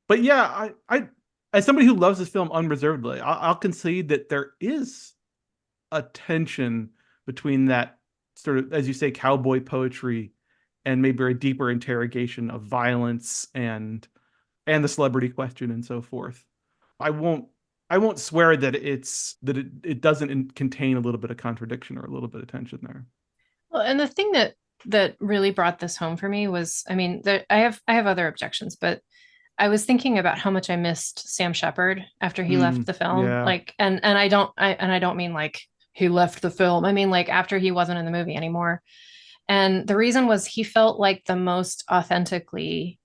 But yeah, I as somebody who loves this film unreservedly, I'll concede that there is a tension between that sort of, as you say, cowboy poetry and maybe a deeper interrogation of violence and the celebrity question and so forth. I won't swear that it doesn't contain a little bit of contradiction or a little bit of tension there. Well, and the thing that really brought this home for me was, I mean, I have other objections, but I was thinking about how much I missed Sam Shepard after he left the film. Yeah. Like, and I don't mean like he left the film. I mean like after he wasn't in the movie anymore. And the reason was he felt like the most authentically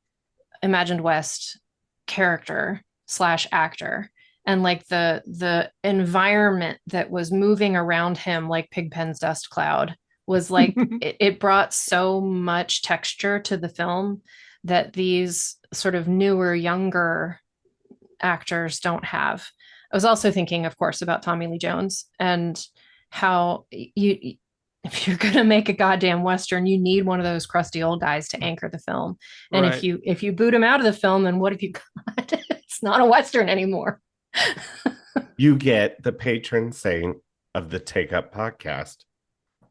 Imagined West character / actor. And like the environment that was moving around him like Pigpen's dust cloud was like it brought so much texture to the film that these sort of newer, younger actors don't have. I was also thinking, of course, about Tommy Lee Jones and how you if you're going to make a goddamn Western, you need one of those crusty old guys to anchor the film. And right. if you boot him out of the film, then what have you got? It's not a Western anymore. You get the patron saint of the Take Up podcast,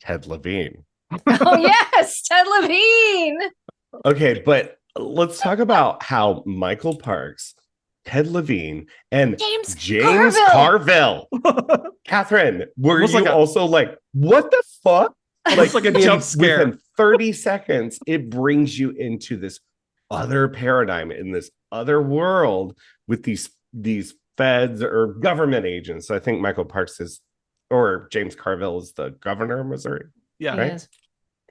Ted Levine. Oh, yes, Ted Levine. Okay, but let's talk about how Michael Parks, Ted Levine, and James Carville. Katharine, were Almost you like also like, what the fuck? Like a jump scare. Within 30 seconds, it brings you into this other paradigm, in this other world with these feds or government agents. I think Michael Parks or James Carville is the governor of Missouri. Yeah. Right?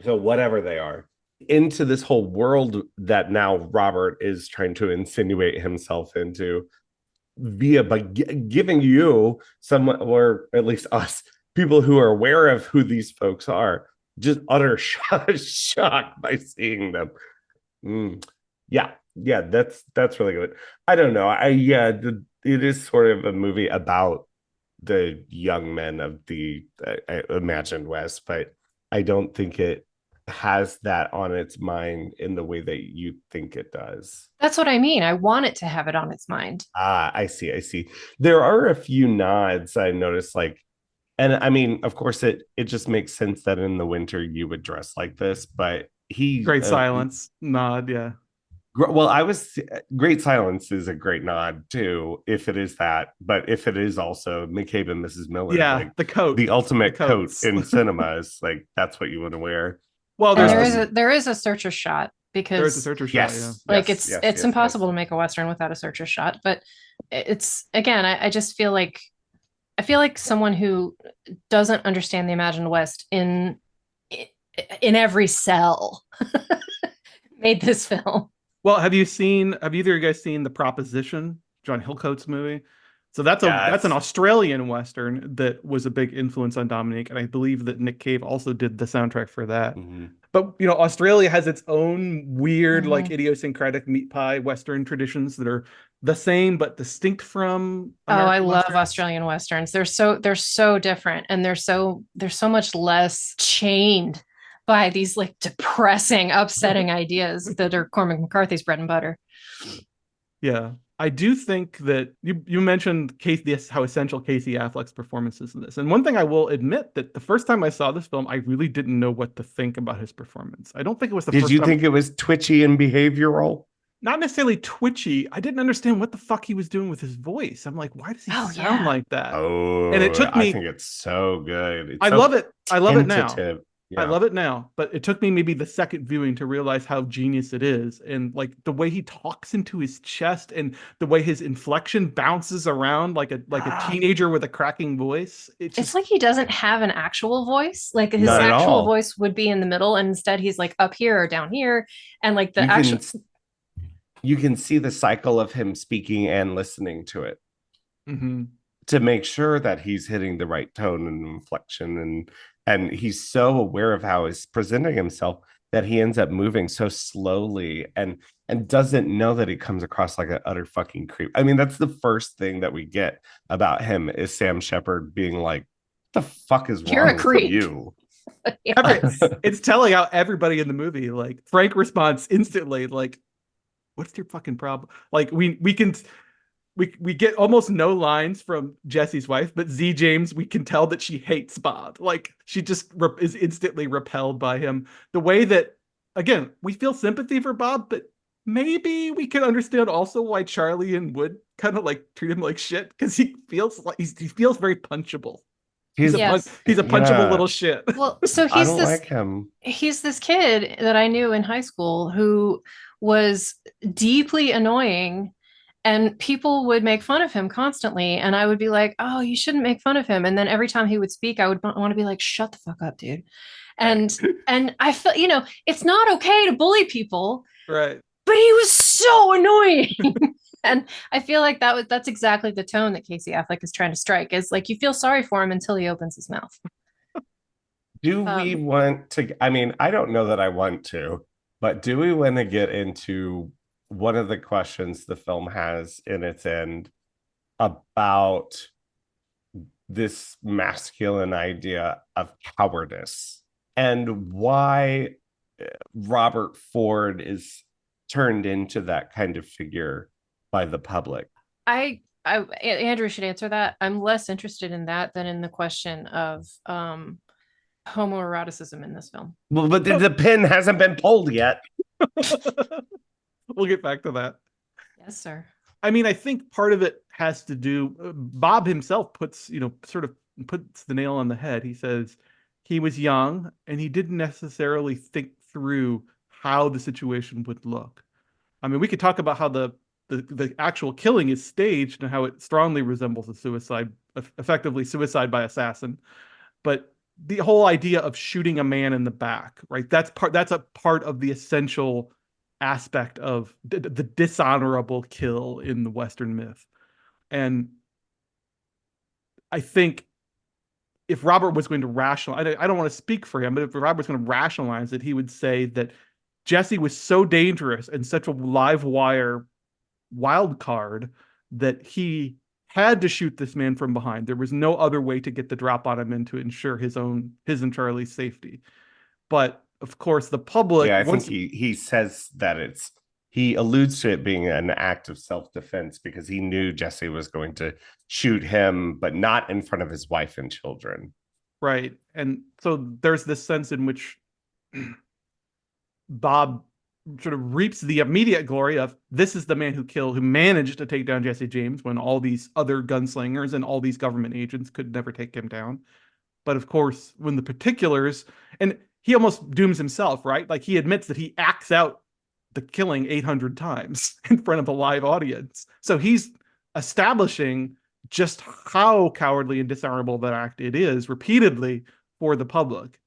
So whatever they are, into this whole world that now Robert is trying to insinuate himself into by giving you someone, or at least us, people who are aware of who these folks are, just utter shock by seeing them. Yeah, that's really good. I don't know. It is sort of a movie about the young men of the Imagined West, but I don't think it has that on its mind in the way that you think it does. That's what I mean. I want it to have it on its mind. I see. There are a few nods I noticed, like, and I mean, of course, it just makes sense that in the winter you would dress like this, but Great Silence nod, yeah. Well, Great Silence is a great nod too, if it is that, but if it is also McCabe and Mrs. Miller, yeah, like, the coat, the ultimate coat in cinema is like, that's what you want to wear. Well, there is a searcher shot, because there is a searcher shot, yeah. Like it's impossible to make a Western without a searcher shot. But it's, again, I just feel like someone who doesn't understand the Imagined West in every cell made this film. Well, have either of you guys seen The Proposition, John Hillcoat's movie, So that's an Yes. Australian Western that was a big influence on Dominique, and I believe that Nick Cave also did the soundtrack for that. Mhm. But Australia has its own weird, like Mhm. idiosyncratic meat pie Western traditions that are the same but distinct from Oh, I American love Westerns. Australian Westerns. They're so different, and they're so much less chained by these like depressing, upsetting ideas that are Cormac McCarthy's bread and butter. Yeah. I do think that you mentioned how essential Casey Affleck's performance is in this. And one thing I will admit that the first time I saw this film, I really didn't know what to think about his performance. I don't think it was the Did first you time. think it was twitchy and behavioral? Not necessarily twitchy. I didn't understand what the fuck he was doing with his voice. I'm like, why does he Oh, sound yeah. like that? And it Oh, took I me, think it's so good. It's I so love it. I love it now. tentative. I Yeah. love it now, but it took me maybe the second viewing to realize how genius it is. And like the way he talks into his chest and the way his inflection bounces around like a teenager with a cracking voice. It's like he doesn't have an actual voice. Like his Not at actual all. voice would be in the middle, and instead he's like up here or down here. And like the You actual can you can see the cycle of him speaking and listening to it Mhm. to make sure that he's hitting the right tone and inflection, and he's so aware of how he's presenting himself that he ends up moving so slowly and doesn't know that he comes across like an utter fucking creep. I mean, that's the first thing that we get about him is Sam Shepard being like, "What the fuck is You're a wrong with creep." you?" It's telling out everybody in the movie. Like Frank responds instantly, like, "What's your fucking problem?" Like we get almost no lines from Jesse's wife, but Z James, we can tell that she hates Bob. Like she just is instantly repelled by him. The way that, again, we feel sympathy for Bob, but maybe we can understand also why Charlie and Wood kind of like treat him like shit because he feels like he feels very punchable. He's Yes. he's a punchable Yeah. little shit. Well, so I don't like him. he's this kid that I knew in high school who was deeply annoying, and people would make fun of him constantly, and I would be like, "Oh, you shouldn't make fun of him." And then every time he would speak, I would want to be like, "Shut the fuck up, dude." And I felt, it's not okay to bully people, Right. but he was so annoying. And I feel like that's exactly the tone that Casey Affleck is trying to strike, is like you feel sorry for him until he opens his mouth. Do we want to? I mean, I don't know that I want to, but do we want to get into one of the questions the film has in its end about this masculine idea of cowardice and why Robert Ford is turned into that kind of figure by the public? Andrew should answer that. I'm less interested in that than in the question of homoeroticism in this film. Well, but the pin hasn't been pulled yet. We'll get back to that. Yes, sir. I mean, I think part of it has to do, Bob himself puts the nail on the head. He says he was young and he didn't necessarily think through how the situation would look. I mean, we could talk about how the actual killing is staged and how it strongly resembles a suicide, effectively suicide by assassin. But the whole idea of shooting a man in the back, right? That's a part of the essential aspect of the dishonorable kill in the Western myth. And I think if Robert was going to rationalize, I don't want to speak for him, but if Robert was going to rationalize it, he would say that Jesse was so dangerous and such a live wire wild card that he had to shoot this man from behind. There was no other way to get the drop on him and to ensure his and Charlie's safety. But of course, the public. Yeah, I think he says that he alludes to it being an act of self-defense because he knew Jesse was going to shoot him, but not in front of his wife and children. Right. And so there's this sense in which Bob sort of reaps the immediate glory of this is the man who managed to take down Jesse James when all these other gunslingers and all these government agents could never take him down. But of course, when the particulars, and he almost dooms himself, right? Like he admits that he acts out the killing 800 times in front of a live audience. So he's establishing just how cowardly and dishonorable that act it is repeatedly for the public.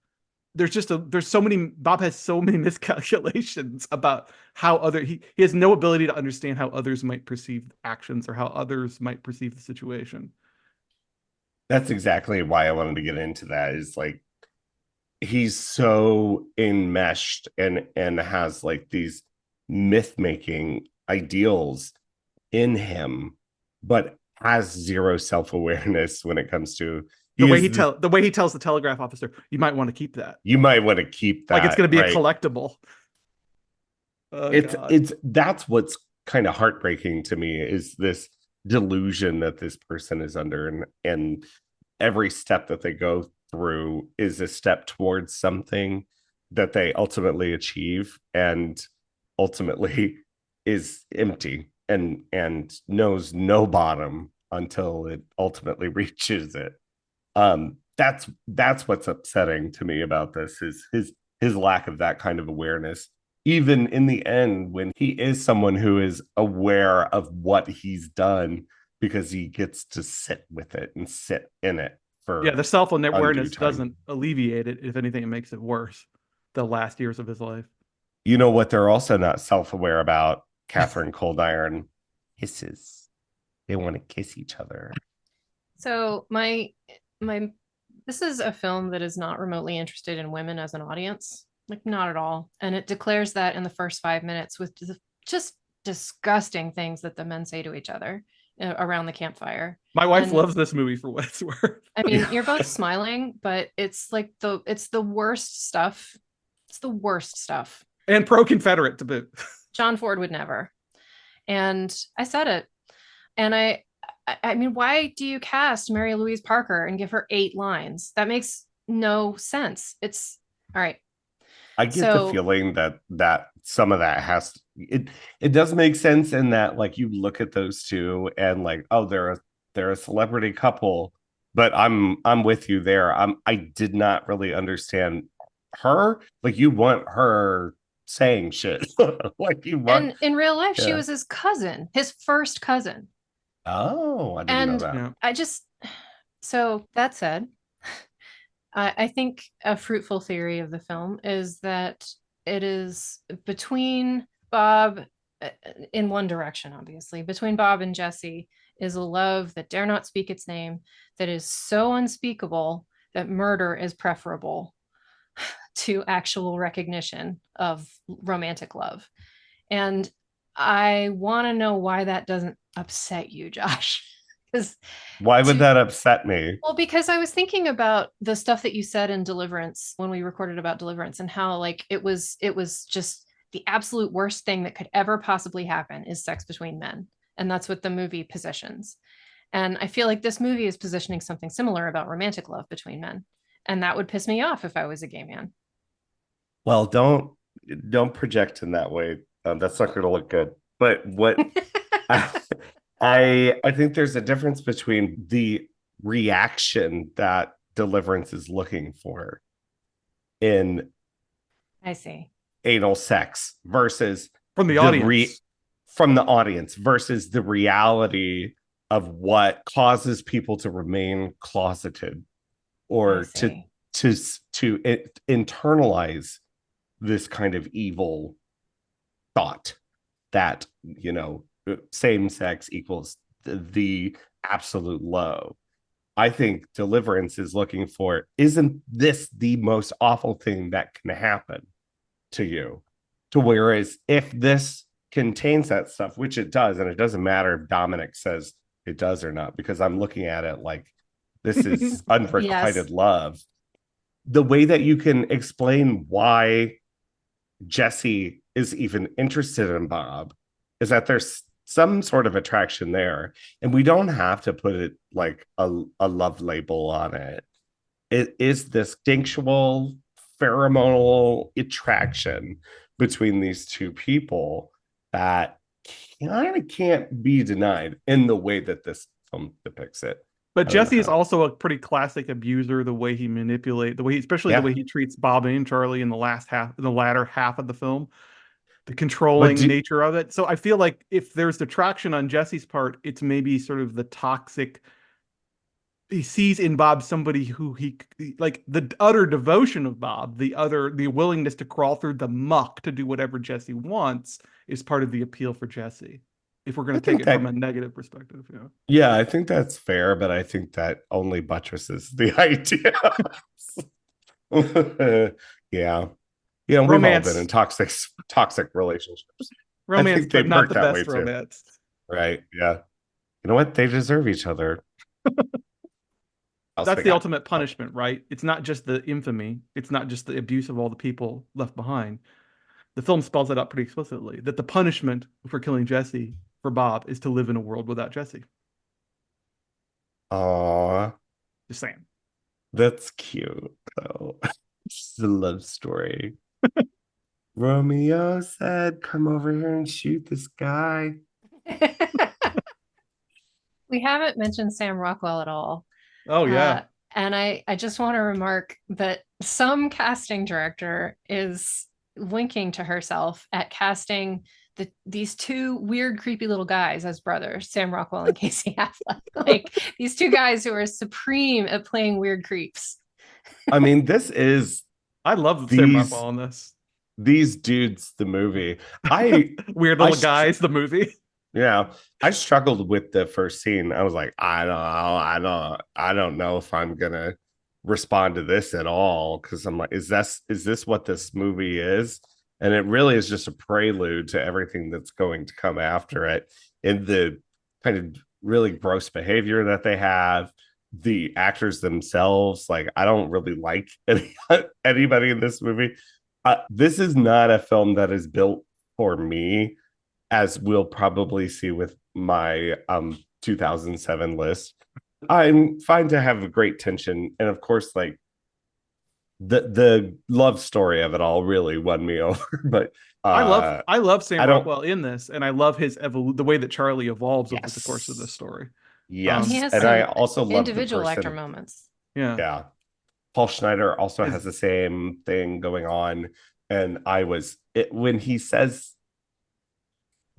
there's so many, Bob has so many miscalculations about how he has no ability to understand how others might perceive actions or how others might perceive the situation. That's exactly why I wanted to get into that, is like he's so enmeshed and has like these myth making ideals in him, but has zero self-awareness when it comes to the way he tells the telegraph officer, you might want to keep that. You might want to keep that. Like it's going to be right? a collectible. Oh, that's what's kind of heartbreaking to me, is this delusion that this person is under, and every step that they go through is a step towards something that they ultimately achieve, and ultimately is empty and knows no bottom until it ultimately reaches it. That's what's upsetting to me about this, is his lack of that kind of awareness, even in the end, when he is someone who is aware of what he's done, because he gets to sit with it and sit in it for the self-awareness doesn't alleviate it. If anything, it makes it worse the last years of his life. You know what they're also not self-aware about, Katharine Coldiron? Kisses. They want to kiss each other. So this is a film that is not remotely interested in women as an audience, like not at all. And it declares that in the first 5 minutes with just disgusting things that the men say to each other around the campfire. My wife loves this movie for what it's worth. I mean, you're both smiling, but it's like it's the worst stuff. It's the worst stuff. And pro-Confederate to boot. John Ford would never. And I said it. And I mean, why do you cast Mary Louise Parker and give her 8 lines? That makes no sense. It's all right. I get the feeling that some of that has it does make sense in that, like, you look at those two and like, oh, they're a celebrity couple, but I'm with you there. I did not really understand her. Like, you want her saying shit. Like, you want, and in real life, she was his cousin, his first cousin. Oh, I didn't know that. Yeah. So that said, I think a fruitful theory of the film is that it is between Bob, in one direction, obviously, between Bob and Jesse is a love that dare not speak its name, that is so unspeakable that murder is preferable to actual recognition of romantic love. And I want to know why that doesn't upset you, Josh. Why would that upset me? Well, because I was thinking about the stuff that you said in Deliverance when we recorded about Deliverance, and how like it was just the absolute worst thing that could ever possibly happen is sex between men. And that's what the movie positions. And I feel like this movie is positioning something similar about romantic love between men. And that would piss me off if I was a gay man. Well, don't project in that way. That's not going to look good. But what I think there's a difference between the reaction that Deliverance is looking for in anal sex versus from the audience. From the audience versus the reality of what causes people to remain closeted or to internalize this kind of evil thought that, you know, same sex equals the absolute low. I think Deliverance is looking for, isn't this the most awful thing that can happen to you? To whereas if this contains that stuff, which it does, and it doesn't matter if Dominic says it does or not, because I'm looking at it like this is unrequited love. The way that you can explain why Jesse is even interested in Bob is that there's some sort of attraction there, and we don't have to put it like a love label on it. It is this instinctual pheromonal attraction between these two people that kind of can't be denied in the way that this film depicts it. But Jesse is also a pretty classic abuser. The way he manipulates, especially the way he treats Bob and Charlie in the latter half of the film, the controlling nature of it. So I feel like if there's attraction on Jesse's part, it's maybe sort of the toxic he sees in Bob somebody who he like the utter devotion of Bob, the willingness to crawl through the muck to do whatever Jesse wants is part of the appeal for Jesse. If we're going I to take think it from that a negative perspective, yeah. Yeah, I think that's fair, but I think that only buttresses the idea. Yeah. You know, we've all been in Romance, toxic relationships. I romance, think they but not work the that way best too. romance. Right. Yeah. You know what? They deserve each other. That's the ultimate punishment, right? It's not just the infamy. It's not just the abuse of all the people left behind. The film spells that out pretty explicitly, that the punishment for killing Jesse for Bob is to live in a world without Jesse. Aw, Just saying. that's cute though. It's a love story. Romeo said, "Come over here and shoot this guy." We haven't mentioned Sam Rockwell at all. Oh yeah. And I just want to remark that some casting director is winking to herself at casting these two weird, creepy little guys as brothers, Sam Rockwell and Casey Affleck. Like these two guys who are supreme at playing weird creeps. I mean, this is I love Sam Rockwell in this. These dudes, the movie. I Weird Little Guys, the movie. Yeah, I struggled with the first scene. I was like, I don't know if I'm gonna respond to this at all, because I'm like, is this what this movie is? And it really is just a prelude to everything that's going to come after it, in the kind of really gross behavior that they have. The actors themselves, like, I don't really like anybody in this movie. This is not a film that is built for me, as we'll probably see with my 2007 list. I'm fine to have a great tension, and of course, like the love story of it all really won me over. But I love Sam Rockwell in this, and I love his the way that Charlie evolves over the course of the story. Yes, he has and I also love individual actor moments. Yeah. Paul Schneider also has the same thing going on, and when he says,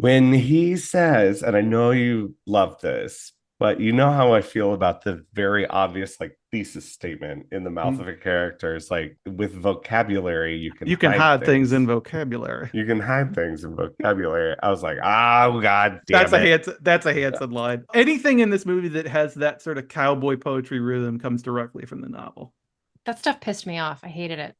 and I know you love this, but you know how I feel about the very obvious, like, thesis statement in the mouth of a character. It's like, with vocabulary, you can hide things in vocabulary. You can hide things in vocabulary. I was like, oh, God damn it. That's a Hanson line. Anything in this movie that has that sort of cowboy poetry rhythm comes directly from the novel. That stuff pissed me off. I hated it.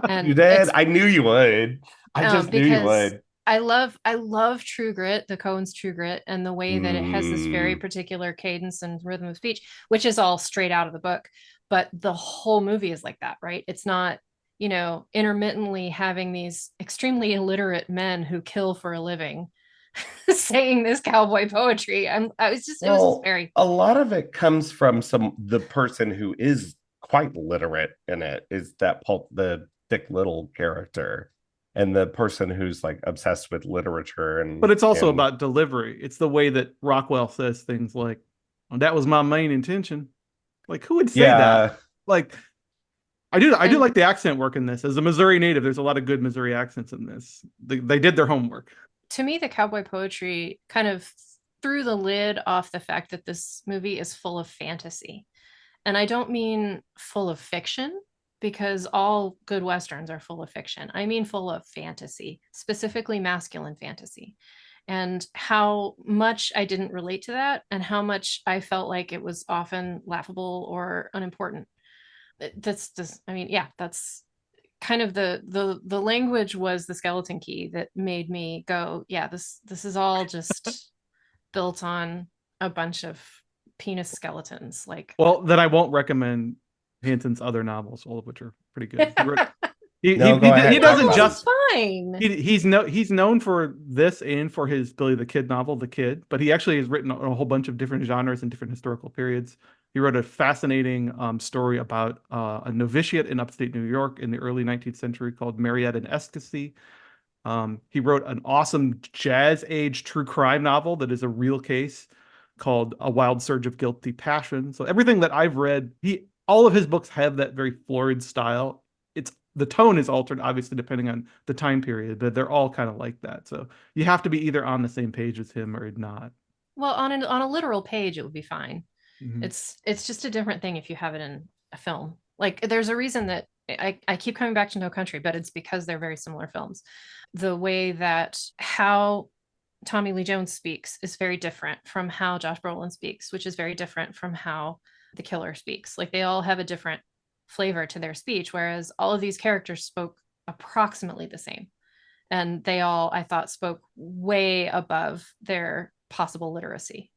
And you did? I knew you would. I just knew you would. I love True Grit, the Coen's True Grit, and the way that it has this very particular cadence and rhythm of speech, which is all straight out of the book. But the whole movie is like that, right? It's not, intermittently having these extremely illiterate men who kill for a living saying this cowboy poetry. It was just very. A lot of it comes from the person who is quite literate in it, is the Dick Little character. And the person who's like obsessed with literature, but it's also about delivery. It's the way that Rockwell says things like, well, "That was my main intention." Like, who would say that? Like, I do like the accent work in this. As a Missouri native, there's a lot of good Missouri accents in this. They did their homework. To me, the cowboy poetry kind of threw the lid off the fact that this movie is full of fantasy, and I don't mean full of fiction, because all good Westerns are full of fiction. I mean full of fantasy, specifically masculine fantasy, and how much I didn't relate to that, and how much I felt like it was often laughable or unimportant. That's kind of the language was the skeleton key that made me go, yeah, this is all just built on a bunch of penis skeletons. Like, well, then I won't recommend Hanson's other novels, all of which are pretty good. He doesn't just fine. He's known for this and for his Billy the Kid novel, The Kid, but he actually has written a whole bunch of different genres and different historical periods. He wrote a fascinating story about a novitiate in upstate New York in the early 19th century called Marietta and Ecstasy. He wrote an awesome jazz age true crime novel that is a real case called A Wild Surge of Guilty Passion. So everything that I've read, all of his books have that very florid style. The tone is altered, obviously, depending on the time period, but they're all kind of like that. So you have to be either on the same page as him or not. Well, on a literal page, it would be fine. Mhm. It's just a different thing if you have it in a film. Like there's a reason that I keep coming back to No Country, but it's because they're very similar films. The way that how Tommy Lee Jones speaks is very different from how Josh Brolin speaks, which is very different from how the killer speaks. Like they all have a different flavor to their speech, whereas all of these characters spoke approximately the same. And they all, I thought, spoke way above their possible literacy.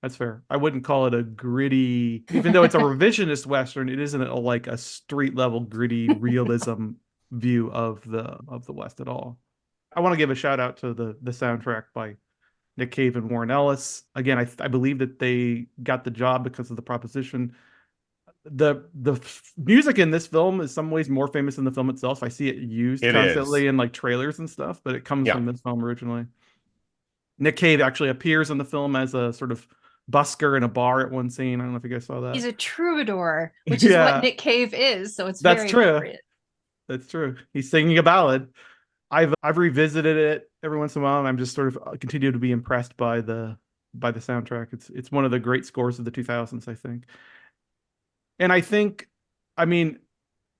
That's fair. I wouldn't call it a gritty, even though it's a revisionist Western, it isn't like a street level gritty realism view of the West at all. I want to give a shout out to the soundtrack by Nick Cave and Warren Ellis. Again, I believe that they got the job because of the proposition. The music in this film is some ways more famous than the film itself. I see it used constantly in like trailers and stuff, but it comes from this film originally. Nick Cave actually appears in the film as a sort of busker in a bar at one scene. I don't know if you guys saw that. He's a troubadour, which is what Nick Cave is, so it's That's very true. appropriate. That's true. He's singing a ballad. I've revisited it every once in a while, and I'm just sort of continue to be impressed by the soundtrack. It's one of the great scores of the 2000s, I think. And I think, I mean,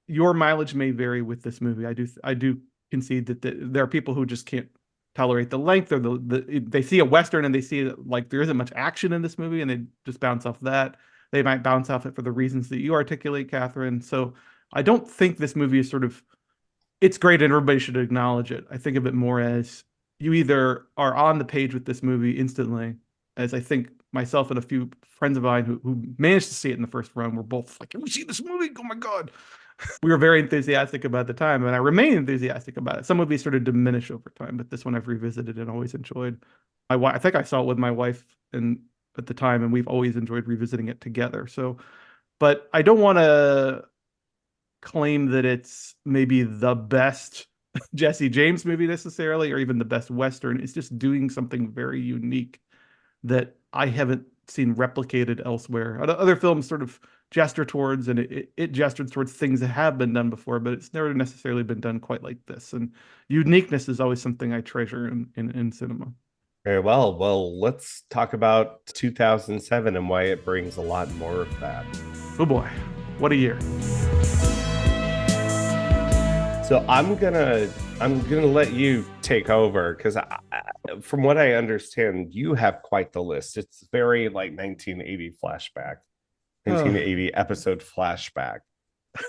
your mileage may vary with this movie. I do concede that there are people who just can't tolerate the length, or they see a Western and they see like there isn't much action in this movie and they just bounce off that. They might bounce off it for the reasons that you articulate, Catherine. So I don't think this movie is sort of, it's great and everybody should acknowledge it. I think of it more as you either are on the page with this movie instantly, as I think myself and a few friends of mine who managed to see it in the first run were both like, "Can we see this movie? Oh my God." We were very enthusiastic about the time, and I remain enthusiastic about it. Some movies sort of diminish over time, but this one I've revisited and always enjoyed. I think I saw it with my wife at the time, and we've always enjoyed revisiting it together. So, but I don't want to claim that it's maybe the best Jesse James movie necessarily, or even the best Western. It's just doing something very unique that I haven't seen replicated elsewhere. Other films sort of gesture towards, and it gestures towards things that have been done before, but it's never necessarily been done quite like this. And uniqueness is always something I treasure in cinema. Very well. Well, let's talk about 2007 and why it brings a lot more of that. Oh boy, what a year. So I'm gonna let you take over, because from what I understand, you have quite the list. It's very like 1980 flashback, 1980 episode flashback.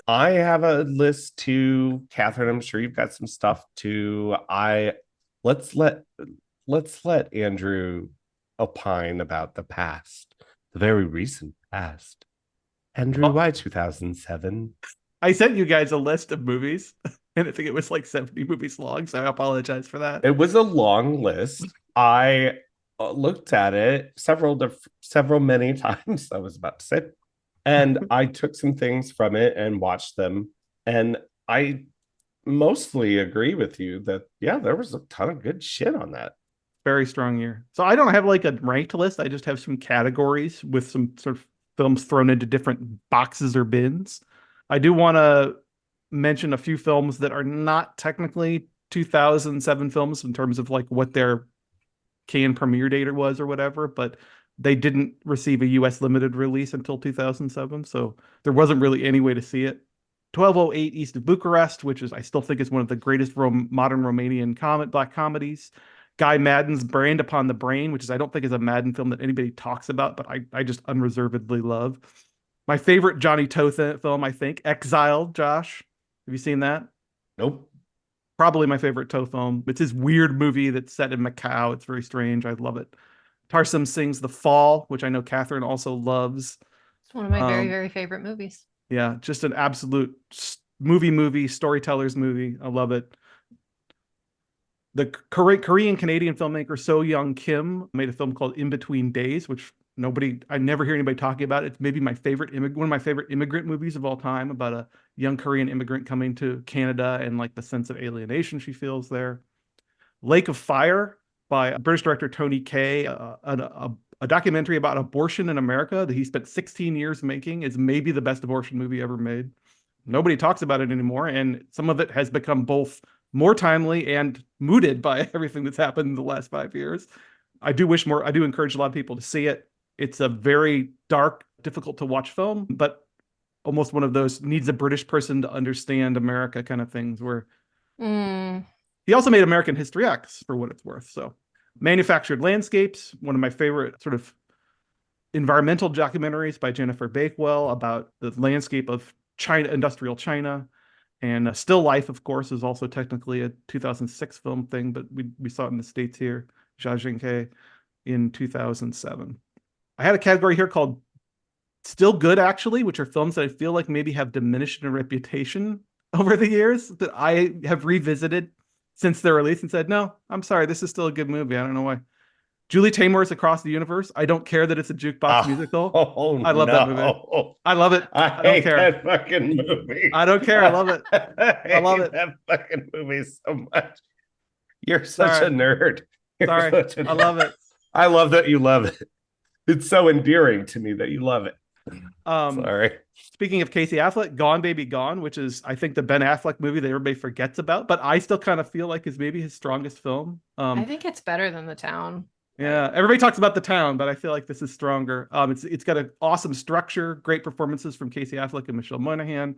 I have a list too. Catherine, I'm sure you've got some stuff too. Let's let Andrew opine about the past, the very recent past. Andrew, why 2007? I sent you guys a list of movies, and I think it was like 70 movies long, so I apologize for that. It was a long list. I looked at it many times, I was about to say, and I took some things from it and watched them, and I mostly agree with you that, yeah, there was a ton of good shit on that. Very strong year. So I don't have like a ranked list. I just have some categories with some sort of films thrown into different boxes or bins. I do want to mention a few films that are not technically 2007 films in terms of like what their Cannes premiere date was or whatever, but they didn't receive a US limited release until 2007, so there wasn't really any way to see it. 1208 East of Bucharest, which is I still think is one of the greatest modern Romanian black comedies. Guy Madden's Brand Upon the Brain, which is I don't think is a Madden film that anybody talks about, but I just unreservedly love. My favorite Johnny To film, I think, Exiled. Josh, have you seen that? Nope. Probably my favorite To film. It's his weird movie that's set in Macau. It's very strange. I love it. Tarsem Singh's The Fall, which I know Catherine also loves. It's one of my very, very favorite movies. Yeah, just an absolute movie, storyteller's movie. I love it. The Korean Canadian filmmaker So Young Kim made a film called In Between Days, which I never hear anybody talking about. It's maybe one of my favorite immigrant movies of all time, about a young Korean immigrant coming to Canada and like the sense of alienation she feels there. Lake of Fire by British director Tony Kaye, a documentary about abortion in America that he spent 16 years making, is maybe the best abortion movie ever made. Nobody talks about it anymore, and some of it has become both more timely and mooted by everything that's happened in the last 5 years. I do encourage a lot of people to see it. It's a very dark, difficult to watch film, but almost one of those needs a British person to understand America kind of things where he also made American History X for what it's worth. So Manufactured Landscapes, one of my favorite sort of environmental documentaries by Jennifer Bakewell about the landscape of China, industrial China. And Still Life, of course, is also technically a 2006 film thing, but we saw it in the States here, Jia Zhengke, in 2007. I had a category here called Still Good, actually, which are films that I feel like maybe have diminished in reputation over the years that I have revisited since their release and said, no, I'm sorry, this is still a good movie. I don't know why. Julie Taymor's Across the Universe. I don't care that it's a jukebox musical. I love that movie. I love it. I don't hate care. that fucking movie. I don't care. I love it. I love hate it. that fucking movie so much. You're such Sorry. a nerd. You're Sorry. such a I love it. I love that you love it. It's so endearing to me that you love it. Sorry. Speaking of Casey Affleck, Gone Baby Gone, which is, I think, the Ben Affleck movie that everybody forgets about, but I still kind of feel like is maybe his strongest film. I think it's better than The Town. Yeah, everybody talks about The Town, but I feel like this is stronger. It's got an awesome structure, great performances from Casey Affleck and Michelle Monaghan.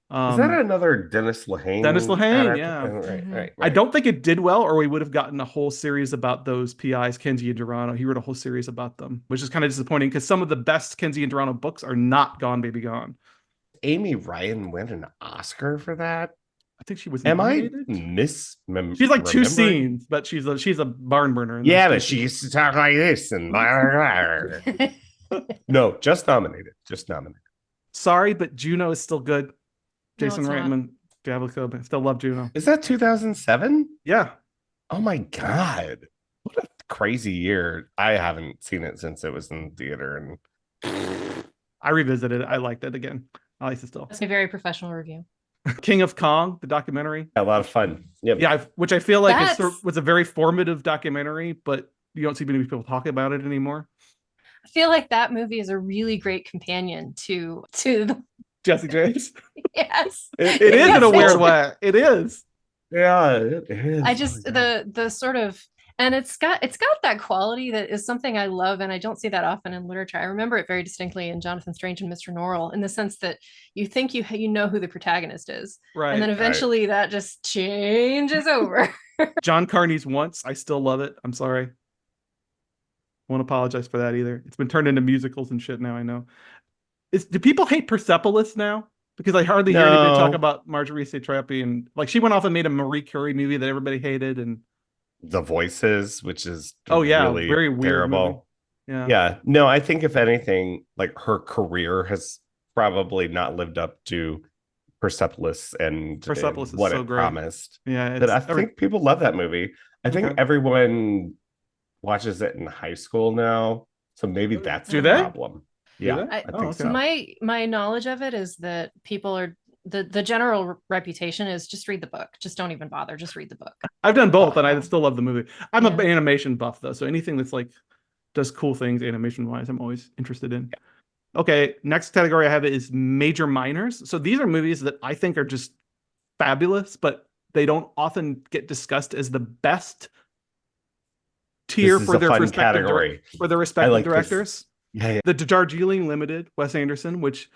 Is that another Dennis Lehane? Dennis Lehane, yeah. Oh, right. I don't think it did well, or we would have gotten a whole series about those PIs, Kenji and Durano. He wrote a whole series about them, which is kind of disappointing because some of the best Kenji and Durano books are not Gone Baby Gone. Amy Ryan win an Oscar for that? I think she was nominated. She's like two scenes, but she's a barn burner. Yeah, but she used to talk like this and blah, blah, blah. No, just nominated. Sorry, but Juno is still good. Jason No, Reitman, Diablo Code. I still love Juno. Is that 2007? Yeah. Oh my God. What a crazy year. I haven't seen it since it was in theater. And I revisited it. I liked it again. I like it still. That's a very professional review. King of Kong, the documentary. A lot of fun. Yep. Yeah, which I feel like was a very formative documentary, but you don't see many people talk about it anymore. I feel like that movie is a really great companion to the Jesse James. Yes. It is in a weird way. It is. Yeah, it is. I just the sort of, and it's got that quality that is something I love, and I don't see that often in literature. I remember it very distinctly in Jonathan Strange and Mr. Norrell, in the sense that you think you know who the protagonist is, right? And then eventually that just changes over. John Carney's Once, I still love it. I'm sorry. Won't apologize for that either. It's been turned into musicals and shit now. I know. Do people hate Persepolis now? Because I hardly hear anybody talk about Marjorie Satrapi, and like she went off and made a Marie Curie movie that everybody hated, and The Voices, which is really very weird, terrible. Movie. Yeah. No, I think if anything, like her career has probably not lived up to Persepolis and what it promised. Yeah, but I think people love that movie. I think everyone watches it in high school now, so maybe that's the problem. Yeah, I think so. My knowledge of it is that people are the general reputation is just read the book. Just don't even bother. Just read the book. I've done both, and I still love the movie. I'm an animation buff though, so anything that's like does cool things animation wise, I'm always interested in. Yeah. Okay, next category I have is major minors. So these are movies that I think are just fabulous, but they don't often get discussed as the best tier for their respective directors. Yeah. The Darjeeling Limited, Wes Anderson, which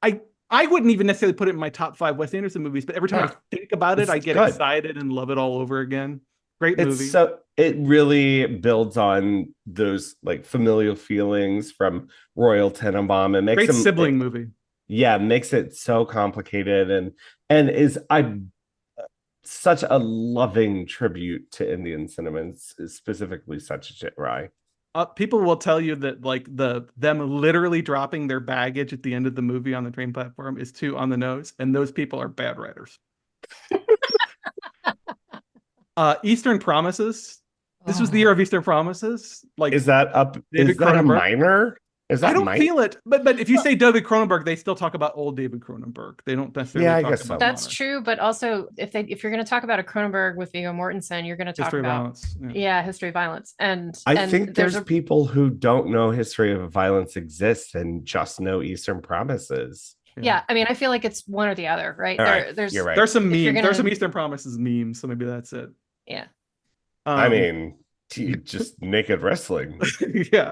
I wouldn't even necessarily put it in my top 5 Wes Anderson movies, but every time I think about it, I get excited and love it all over again. Great movie. So it really builds on those like familial feelings from Royal Tenenbaum and makes great sibling movie. Yeah, makes it so complicated and is such a loving tribute to Indian cinema, specifically Satyajit Ray. People will tell you that like them literally dropping their baggage at the end of the movie on the train platform is too on the nose, and those people are bad writers. Eastern Promises. This was the year of Eastern Promises. Like, is that up? Is that a minor? I don't feel it, but if you say David Cronenberg, they still talk about old David Cronenberg. They don't necessarily. Yeah, I talk guess about that's true. But also, if you're going to talk about a Cronenberg with Viggo Mortensen, you're going to talk history about violence. History of violence. And I think there's people who don't know History of Violence exists and just know Eastern Promises. Yeah, I mean, I feel like it's one or the other, right? You're right. There's some memes. There's some Eastern Promises memes, so maybe that's it. Yeah. I mean, just naked wrestling. Yeah.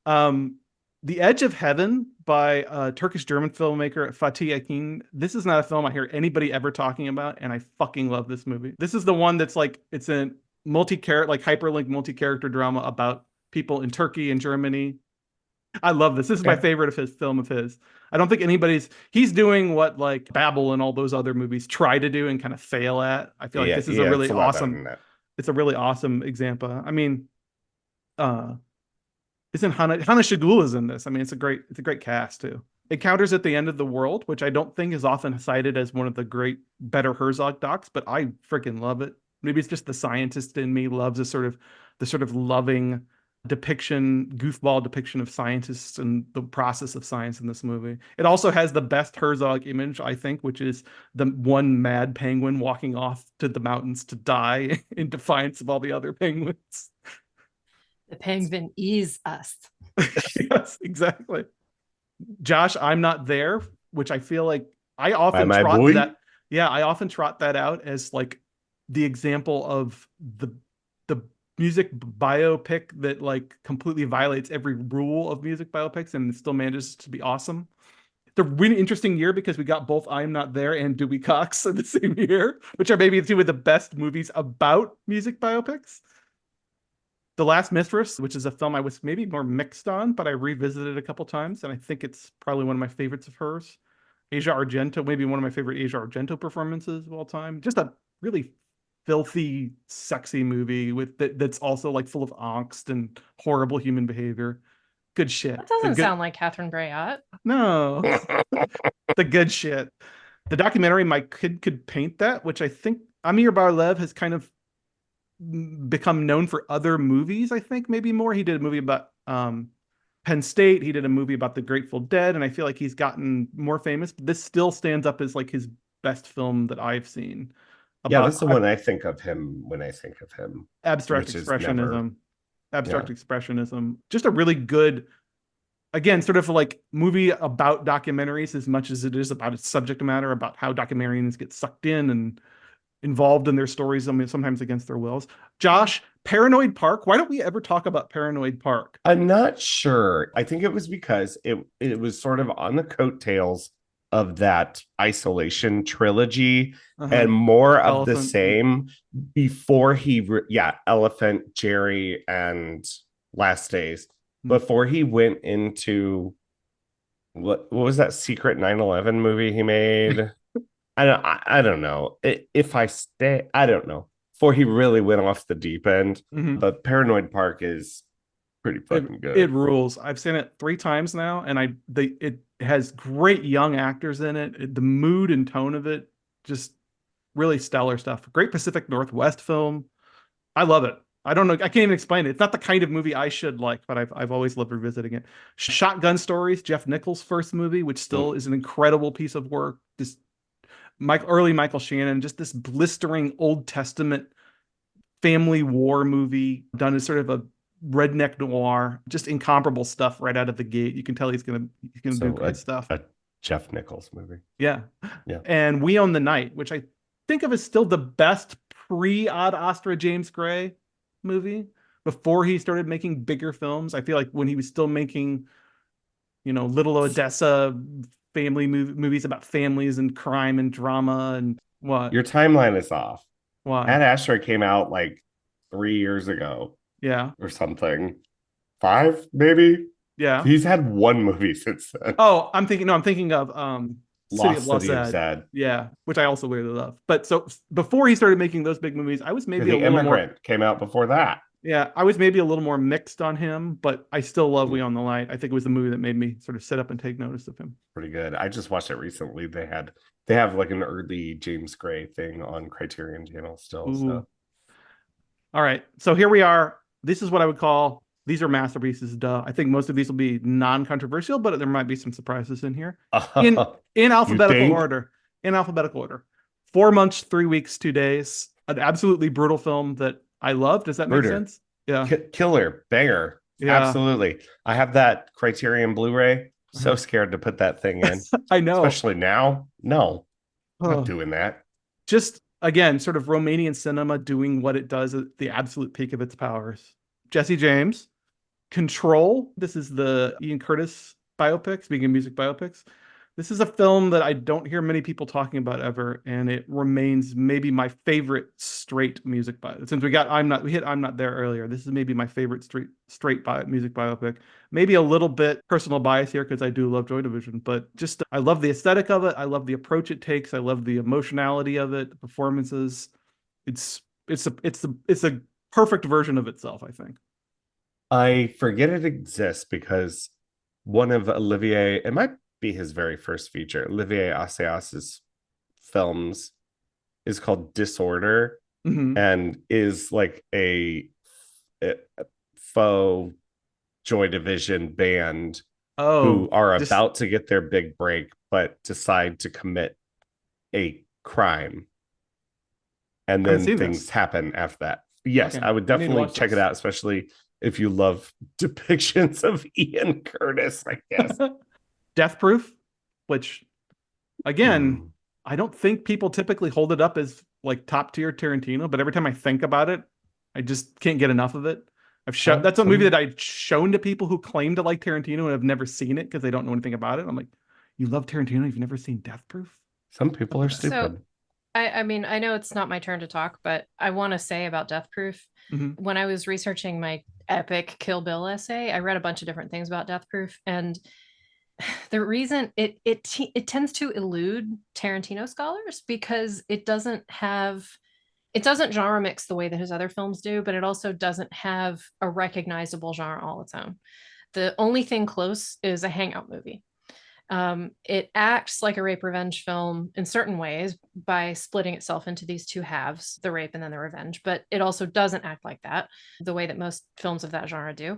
Um, The Edge of Heaven by Turkish-German filmmaker Fatih Akin. This is not a film I hear anybody ever talking about, and I fucking love this movie. This is the one that's like, it's a multi-character, like hyperlink multi-character drama about people in Turkey and Germany. I love this. This is my favorite of his film of his. I don't think he's doing what like Babel and all those other movies try to do and kind of fail at. I feel like this is a really awesome, it's a really awesome example. I mean, isn't Hannah Shagul is in this. I mean, it's a great cast too. Encounters at the End of the World, which I don't think is often cited as one of the better Herzog docs, but I freaking love it. Maybe it's just the scientist in me loves the sort of loving goofball depiction of scientists and the process of science in this movie. It also has the best Herzog image, I think, which is the one mad penguin walking off to the mountains to die in defiance of all the other penguins. The penguin is us. Yes, exactly. Josh, I'm Not There, which I feel like I often trot that. Yeah, I often trot that out as like the example of the music biopic that like completely violates every rule of music biopics and still manages to be awesome. It's a really interesting year because we got both I'm Not There and Dewey Cox in the same year, which are maybe two of the best movies about music biopics. The Last Mistress, which is a film I was maybe more mixed on, but I revisited a couple times, and I think it's probably one of my favorites of hers. Asia Argento, maybe one of my favorite Asia Argento performances of all time. Just a really filthy, sexy movie that's also like full of angst and horrible human behavior. Good shit. That doesn't sound like Catherine Breillat. No. The good shit. The documentary My Kid Could Paint That, which I think Amir Bar-Lev has kind of become known for other movies, I think maybe more. He did a movie about Penn State. He did a movie about the Grateful Dead, and I feel like he's gotten more famous, but this still stands up as like his best film that I've seen. That's the one I think of him when I think of him. Abstract expressionism. Expressionism. Just a really good, again, sort of like movie about documentaries as much as it is about its subject matter, about how documentarians get sucked in and involved in their stories, I mean, sometimes against their wills. Josh, Paranoid Park. Why don't we ever talk about Paranoid Park? I'm not sure. I think it was because it was sort of on the coattails of that Isolation trilogy and more of the same before Elephant, Jerry, and Last Days, before he went into what was that secret 9/11 movie he made? I don't know. If I stay, I don't know. Before he really went off the deep end, but Paranoid Park is pretty fucking good. It rules. I've seen it 3 times now, and it has great young actors in it. The mood and tone of it, just really stellar stuff. Great Pacific Northwest film. I love it. I don't know. I can't even explain it. It's not the kind of movie I should like, but I've always loved revisiting it. Shotgun Stories, Jeff Nichols' first movie, which still is an incredible piece of work. Just early Michael Shannon, just this blistering Old Testament family war movie done as sort of a redneck noir, just incomparable stuff right out of the gate. You can tell he's gonna do great stuff. A Jeff Nichols movie. Yeah. And We Own the Night, which I think of as still the best pre-Ad Astra James Gray movie before he started making bigger films. I feel like when he was still making, Little Odessa family movies about families and crime and drama and what. Your timeline is off. Why? Ad Astra came out like 3 years ago. Yeah. Or something. 5, maybe? Yeah. He's had one movie since then. Oh, I'm thinking of City of Lost Sad. Yeah, which I also really love. But so before he started making those big movies, I was maybe The Immigrant came out before that. Yeah, I was maybe a little more mixed on him, but I still love We Own the Night. I think it was the movie that made me sort of sit up and take notice of him. Pretty good. I just watched it recently. They have like an early James Gray thing on Criterion Channel still. So. All right, so here we are. This is what I would call, these are masterpieces, duh. I think most of these will be non-controversial, but there might be some surprises in here. In alphabetical order. In alphabetical order. 4 months, 3 weeks, 2 days. An absolutely brutal film that I love. Does that make sense? Yeah. Killer, banger. Yeah. Absolutely. I have that Criterion Blu-ray. So scared to put that thing in. I know. Especially now. No, I'm not doing that. Just, again, sort of Romanian cinema doing what it does at the absolute peak of its powers. Jesse James. Control. This is the Ian Curtis biopic, speaking of music biopics. This is a film that I don't hear many people talking about ever, and it remains maybe my favorite straight music biopic. Since we hit I'm Not There earlier, this is maybe my favorite music biopic. Maybe a little bit personal bias here because I do love Joy Division, but just I love the aesthetic of it. I love the approach it takes. I love the emotionality of it, the performances. It's a perfect version of itself, I think. I forget it exists because one of Olivier, it might be his very first feature, Olivier Assayas's films is called Disorder, and is like a faux Joy Division band who are about to get their big break but decide to commit a crime, and then things happen after that. Yes, okay. I would definitely check it out, especially if you love depictions of Ian Curtis, I guess. Death Proof, which, again, I don't think people typically hold it up as like top tier Tarantino, but every time I think about it, I just can't get enough of it. That's a movie that I've shown to people who claim to like Tarantino and have never seen it because they don't know anything about it. I'm like, you love Tarantino, you've never seen Death Proof? Some people are stupid. So, I mean, I know it's not my turn to talk, but I want to say about Death Proof. When I was researching my epic Kill Bill essay, I read a bunch of different things about Death Proof, and the reason it tends to elude Tarantino scholars because it doesn't genre mix the way that his other films do, but it also doesn't have a recognizable genre all its own. The only thing close is a Hangout movie. It acts like a rape revenge film in certain ways by splitting itself into these two halves, the rape and then the revenge, but it also doesn't act like that the way that most films of that genre do.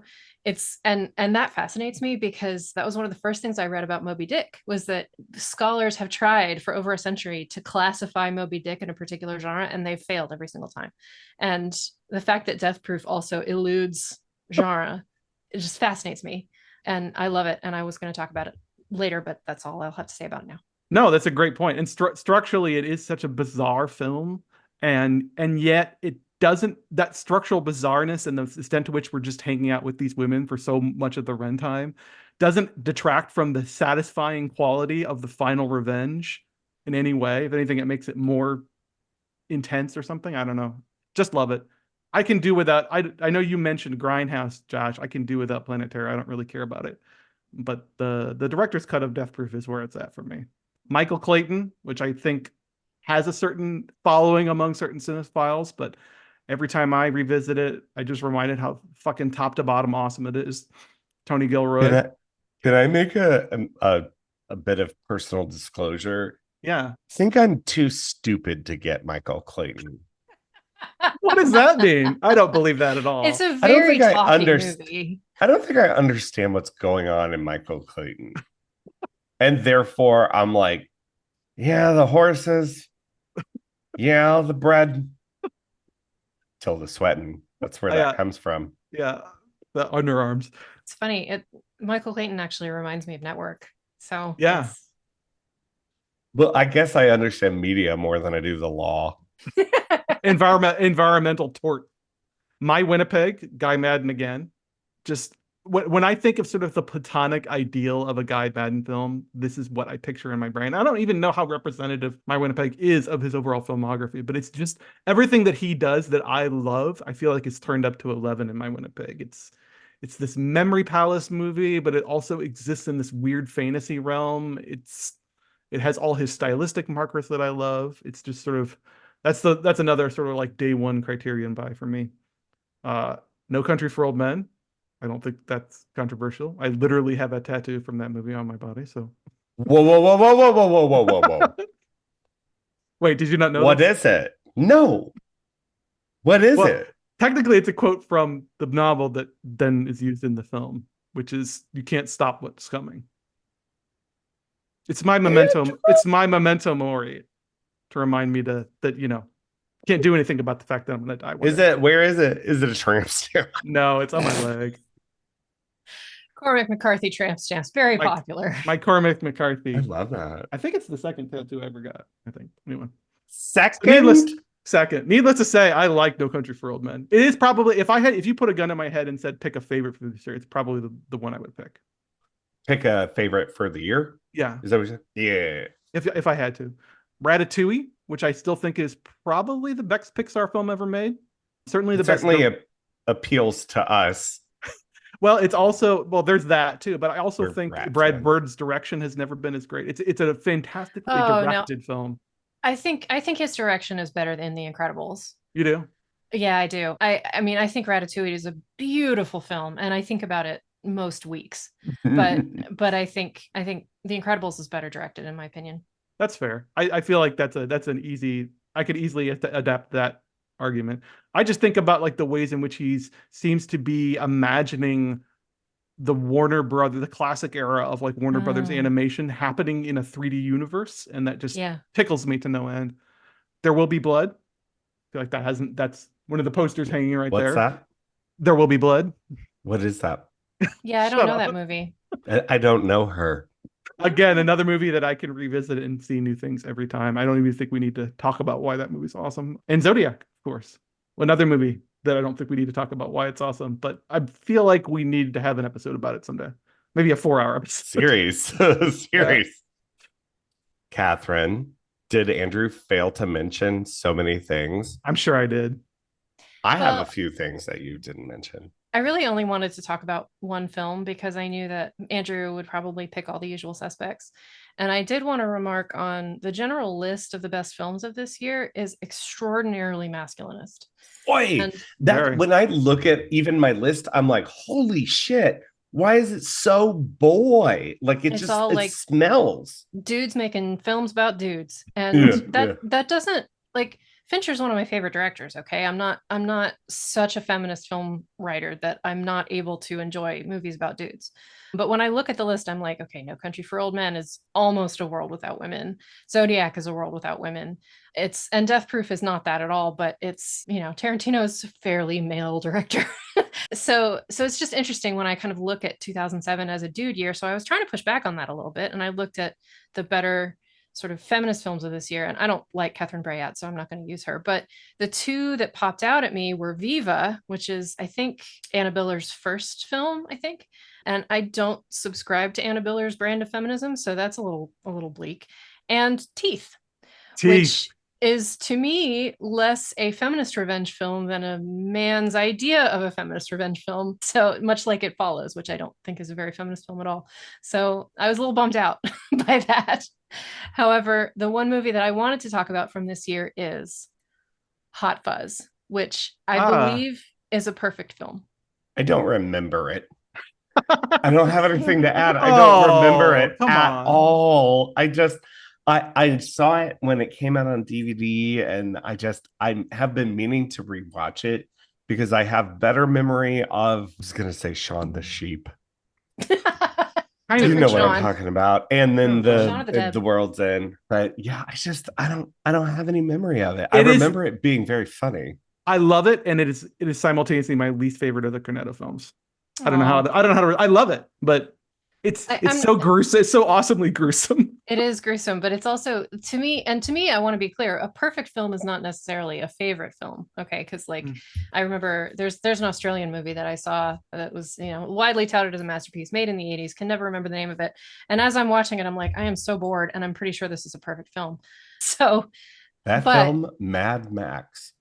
And that fascinates me because that was one of the first things I read about Moby Dick, was that scholars have tried for over a century to classify Moby Dick in a particular genre, and they've failed every single time. And the fact that Death Proof also eludes genre, it just fascinates me, and I love it. And I was going to talk about it later, but that's all I'll have to say about it now. No, that's a great point. And structurally, it is such a bizarre film, and yet it doesn't, that structural bizarreness and the extent to which we're just hanging out with these women for so much of the runtime doesn't detract from the satisfying quality of the final revenge in any way. If anything, it makes it more intense or something. I don't know. Just love it. I can do without, I know you mentioned Grindhouse, Josh. I can do without Planet Terror. I don't really care about it. But the director's cut of Death Proof is where it's at for me. Michael Clayton, which I think has a certain following among certain cinephiles, but every time I revisit it, I just reminded how fucking top to bottom awesome it is. Tony Gilroy. Can I make a bit of personal disclosure? Yeah. I think I'm too stupid to get Michael Clayton. What does that mean? I don't believe that at all. It's a very talky movie. I don't think I understand what's going on in Michael Clayton. And therefore, I'm like, yeah, the horses. Yeah, the bread. Tilda sweating. That's where that comes from. Yeah, the underarms. It's funny. Michael Clayton actually reminds me of Network. So yeah. Well, I guess I understand media more than I do the law. Environmental tort. My Winnipeg, Guy Madden again. Just when I think of sort of the platonic ideal of a Guy Madden film, this is what I picture in my brain. I don't even know how representative My Winnipeg is of his overall filmography, but it's just everything that he does that I love, I feel like it's turned up to 11 in My Winnipeg. It's this memory palace movie, but it also exists in this weird fantasy realm. It has all his stylistic markers that I love. It's just sort of that's another sort of like day one criterion buy for me. No Country for Old Men. I don't think that's controversial. I literally have a tattoo from that movie on my body. So, whoa. Wait, did you not know? What is it? No. What is it? Technically, it's a quote from the novel that then is used in the film, which is "You can't stop what's coming." It's my memento. It's my memento mori to remind me that can't do anything about the fact that I'm going to die. Is it? Where is it? Is it a tramp stamp? No, it's on my leg. Cormac McCarthy tramp stamps, very popular. My Cormac McCarthy. I love that. I think it's the second tattoo I ever got. I think anyway. Second. Second, needless to say, I like No Country for Old Men. It is probably, if you put a gun in my head and said pick a favorite for this year, it's probably the one I would pick. Pick a favorite for the year. Yeah. Is that what you said? Yeah. If I had to. Ratatouille, which I still think is probably the best Pixar film ever made. Certainly the best. Certainly appeals to us. Well, it's also, there's that too, but I also We're think rat Brad fans. Bird's direction has never been as great. It's a fantastically directed film. I think his direction is better than The Incredibles. You do? Yeah, I do. I mean, I think Ratatouille is a beautiful film, and I think about it most weeks. But I think The Incredibles is better directed, in my opinion. That's fair. I feel like that's an easy. I could easily adapt that argument. I just think about like the ways in which he seems to be imagining the Warner Brothers, the classic era of like Warner Brothers animation happening in a 3D universe, and that just tickles me to no end. There Will Be Blood. I feel like that's one of the posters hanging right there. What's that? There Will Be Blood. What is that? Yeah, I don't know that movie. I don't know her. Again, another movie that I can revisit and see new things every time. I don't even think we need to talk about why that movie's awesome. And Zodiac, of course. Another movie that I don't think we need to talk about why it's awesome, but I feel like we need to have an episode about it someday. Maybe a 4-hour episode. Series. Yeah. Katharine, did Andrew fail to mention so many things? I'm sure I did. I have a few things that you didn't mention. I really only wanted to talk about one film because I knew that Andrew would probably pick All the Usual Suspects. And I did want to remark on the general list of the best films of this year is extraordinarily masculinist. Boy, when I look at even my list, I'm like, holy shit, why is it so boy? Like it like smells. Dudes making films about dudes. And that doesn't like Fincher's one of my favorite directors. Okay. I'm not such a feminist film writer that I'm not able to enjoy movies about dudes. But when I look at the list, I'm like, okay, No Country for Old Men is almost a world without women. Zodiac is a world without women. And Death Proof is not that at all, but it's, Tarantino's a fairly male director. So it's just interesting when I kind of look at 2007 as a dude year. So I was trying to push back on that a little bit. And I looked at the better sort of feminist films of this year. And I don't like Catherine Breillat, so I'm not going to use her. But the two that popped out at me were Viva, which is, I think, Anna Biller's first film, I think. And I don't subscribe to Anna Biller's brand of feminism, so that's a little bleak. And Teeth, which is, to me, less a feminist revenge film than a man's idea of a feminist revenge film. So much like It Follows, which I don't think is a very feminist film at all. So I was a little bummed out by that. However, the one movie that I wanted to talk about from this year is Hot Fuzz, which I believe is a perfect film. I don't remember it. I don't have anything to add. I don't remember it at all. I saw it when it came out on DVD, and I have been meaning to rewatch it because I have better memory of, I was going to say Shaun the Sheep. You know what I'm talking about. And then the World's End. But yeah, I don't have any memory of it. I remember it being very funny. I love it, and it is simultaneously my least favorite of the Cornetto films. I don't know how to. I love it, but it's so gruesome. It's so awesomely gruesome. It is gruesome, but it's also to me. I want to be clear: a perfect film is not necessarily a favorite film. Okay, because I remember there's an Australian movie that I saw that was widely touted as a masterpiece, made in the 80s. Can never remember the name of it. And as I'm watching it, I'm like, I am so bored, and I'm pretty sure this is a perfect film. So film, Mad Max.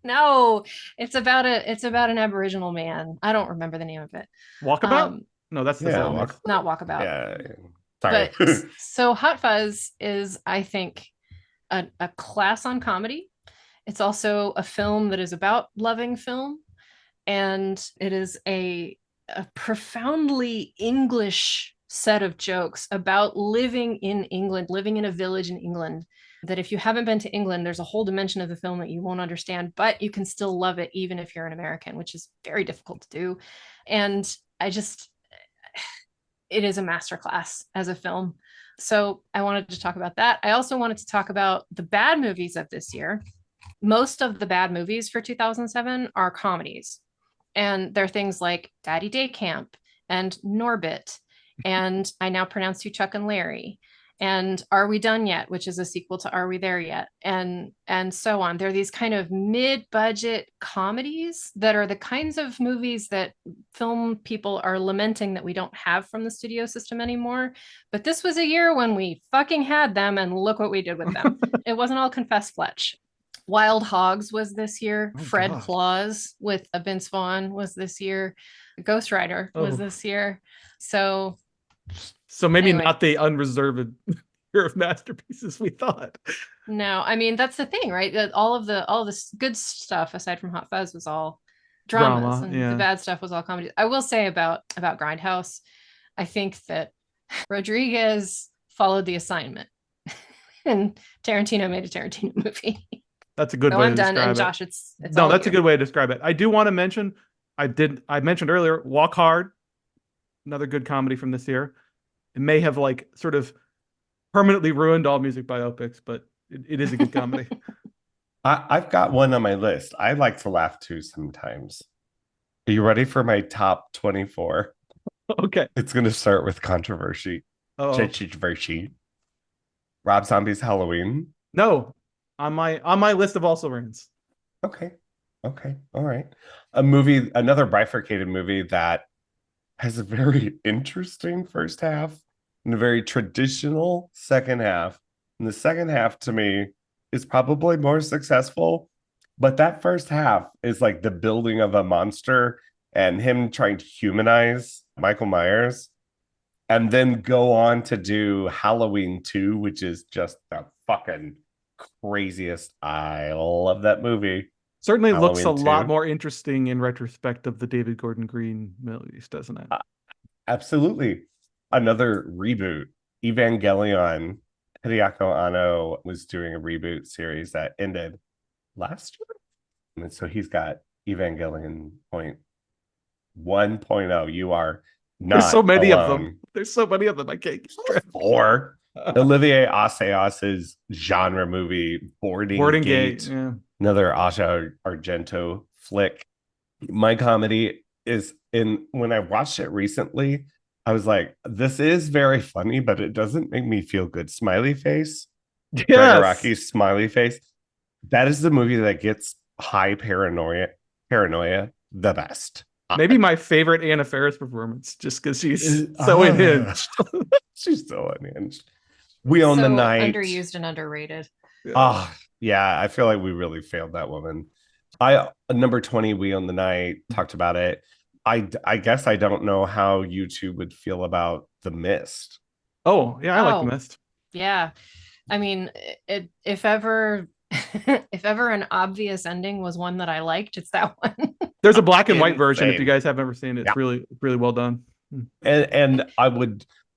No, it's about an Aboriginal man. I don't remember the name of it. Walkabout? No, that's the film. Not Walkabout. Yeah. Sorry. But so Hot Fuzz is, I think, a class on comedy. It's also a film that is about loving film, and it is a profoundly English set of jokes about living in England, living in a village in England. That if you haven't been to England, there's a whole dimension of the film that you won't understand, but you can still love it even if you're an American, which is very difficult to do. And it is a masterclass as a film. So I wanted to talk about that. I also wanted to talk about the bad movies of this year. Most of the bad movies for 2007 are comedies. And they're things like Daddy Day Camp and Norbit. And I Now Pronounce You Chuck and Larry. and Are We Done Yet, which is a sequel to Are We There Yet, and so on. They're these kind of mid-budget comedies that are the kinds of movies that film people are lamenting that we don't have from the studio system anymore. But this was a year when we fucking had them, and look what we did with them. It wasn't all Confess Fletch. Wild Hogs was this year. Oh, Fred God. Claus with Vince Vaughn was this year. Ghost Rider was this year. So maybe anyway. Not the unreserved year of masterpieces we thought. No, I mean, that's the thing, right? That all of this good stuff aside from Hot Fuzz was all dramas, and the bad stuff was all comedy. I will say about Grindhouse, I think that Rodriguez followed the assignment and Tarantino made a Tarantino movie. That's a good way to describe it. And Josh, it's no, that's a good way to describe it. I do want to mention, I mentioned earlier, Walk Hard, another good comedy from this year. It may have like sort of permanently ruined all music biopics, but it is a good comedy. I've got one on my list. I like to laugh too sometimes. Are you ready for my top 24? Okay. It's going to start with controversy. Controversy. Rob Zombie's Halloween. No, on my list of also rans. Okay. All right. Another bifurcated movie that has a very interesting first half and a very traditional second half. And the second half to me is probably more successful, but that first half is like the building of a monster and him trying to humanize Michael Myers, and then go on to do Halloween 2, which is just the fucking craziest. I love that movie. Certainly Halloween looks a 2. lot more interesting in retrospect of the David Gordon Green movies, doesn't it? Absolutely. Another reboot. Evangelion. Hideaki Anno was doing a reboot series that ended last year. And so he's got Evangelion point 1.0. You are not There's so many alone. of them. There's so many of them. I can't keep track. 4. Olivier Assayas's genre movie, Boarding Gate. Yeah. Another Asia Argento flick. My comedy is when I watched it recently, I was like, this is very funny, but it doesn't make me feel good. Smiley face. Yes. Dragaraki smiley face. That is the movie that gets high paranoia the best. Maybe my favorite Anna Faris performance, just because she's so unhinged. She's so unhinged. We Own the Night. Underused and underrated. Yeah, I feel like we really failed that woman. Number 20, We Own the Night, talked about it. I guess I don't know how you two would feel about The Mist. Oh, yeah, I like The Mist. Yeah. I mean, if ever an obvious ending was one that I liked, it's that one. There's a black and white version if you guys have ever seen it. It's really well done. And I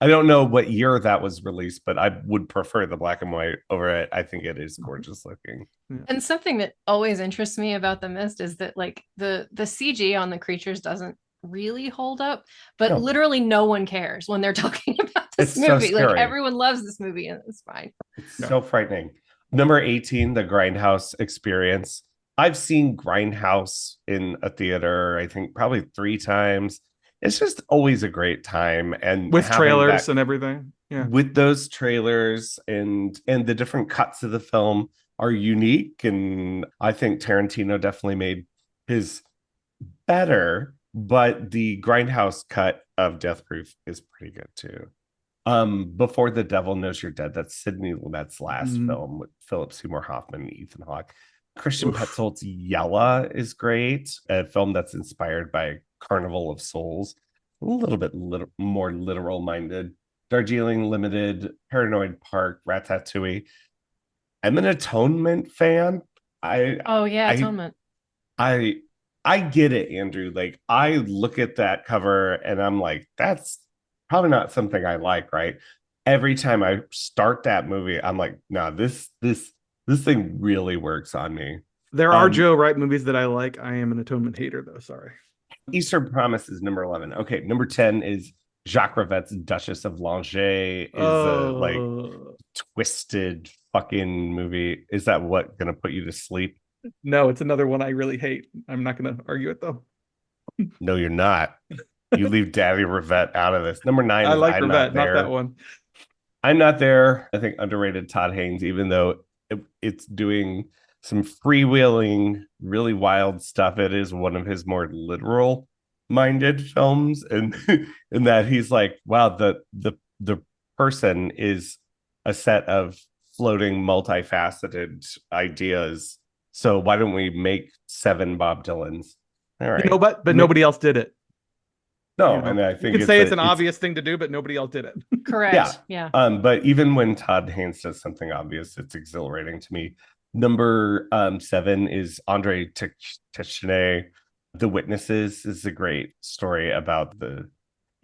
don't know what year that was released, but I would prefer the black and white over it. I think it is gorgeous looking. And something that always interests me about The Mist is that like the CG on the creatures doesn't really hold up, but literally no one cares when they're talking about this movie. So like everyone loves this movie and it's fine. It's so frightening. Number 18, The Grindhouse Experience. I've seen Grindhouse in a theater, I think probably 3 times. It's just always a great time, and with trailers and everything. Yeah, with those trailers and the different cuts of the film are unique, and I think Tarantino definitely made his better, but the Grindhouse cut of Death Proof is pretty good too. Before the Devil Knows You're Dead, that's Sidney Lumet's last film with Philip Seymour Hoffman and Ethan Hawke. Christian Petzold's Yella is great, a film that's inspired by Carnival of Souls, a little bit more literal minded. Darjeeling Limited, Paranoid Park, Ratatouille. I'm an Atonement fan. Atonement. I get it, Andrew. Like, I look at that cover and I'm like, that's probably not something I like, right? Every time I start that movie, I'm like, no, this thing really works on me. There are Joe Wright movies that I like. I am an Atonement hater, though. Sorry. Eastern Promise is number 11. Okay, number 10 is Jacques Rivette's Duchess of Langeais. Is a twisted fucking movie. Is that what gonna put you to sleep? No, it's another one I really hate. I'm not gonna argue it though. No, you're not. You leave Daddy Rivette out of this. Number 9 I is like I'm Rivette, Not not that one. I'm not there. I think underrated Todd Haynes, even though it's doing some freewheeling, really wild stuff. It is one of his more literal minded films, and in that he's like, wow, the person is a set of floating, multifaceted ideas. So why don't we make 7 Bob Dylans? All right, but nobody else did it. No, and I think you can say it's an obvious thing to do, but nobody else did it. Correct. Yeah. But even when Todd Haynes does something obvious, it's exhilarating to me. Number 7 is Andre Techene. The Witnesses is a great story about the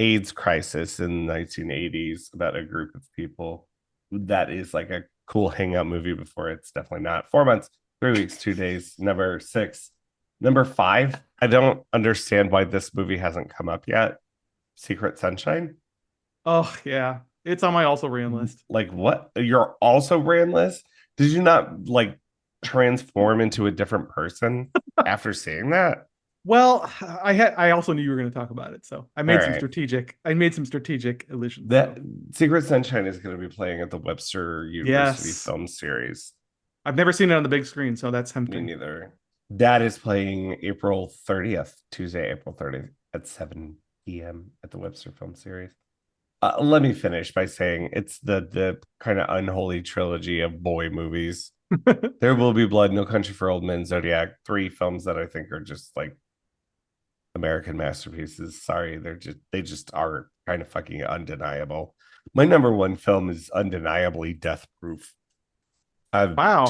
AIDS crisis in the 1980s, about a group of people. That is like a cool hangout movie before it's definitely not. 4 months, 3 weeks, 2 days. Number 6. Number 5, I don't understand why this movie hasn't come up yet. Secret Sunshine. Oh, yeah. It's on my also ran list. Like, what? You're also ran list? Did you not like transform into a different person after seeing that? Well, I also knew you were going to talk about it, so I made some strategic allusions. That Secret Sunshine is going to be playing at the Webster University Film Series. I've never seen it on the big screen, so that's tempting. Me neither. That is playing April 30th, Tuesday, April 30th at 7 p.m. at the Webster Film Series. Let me finish by saying it's the kind of unholy trilogy of boy movies. There Will Be Blood, No Country for Old Men, Zodiac, 3 films that I think are just like American masterpieces. Sorry, they just are kind of fucking undeniable. My number 1 film is undeniably Death Proof. Wow.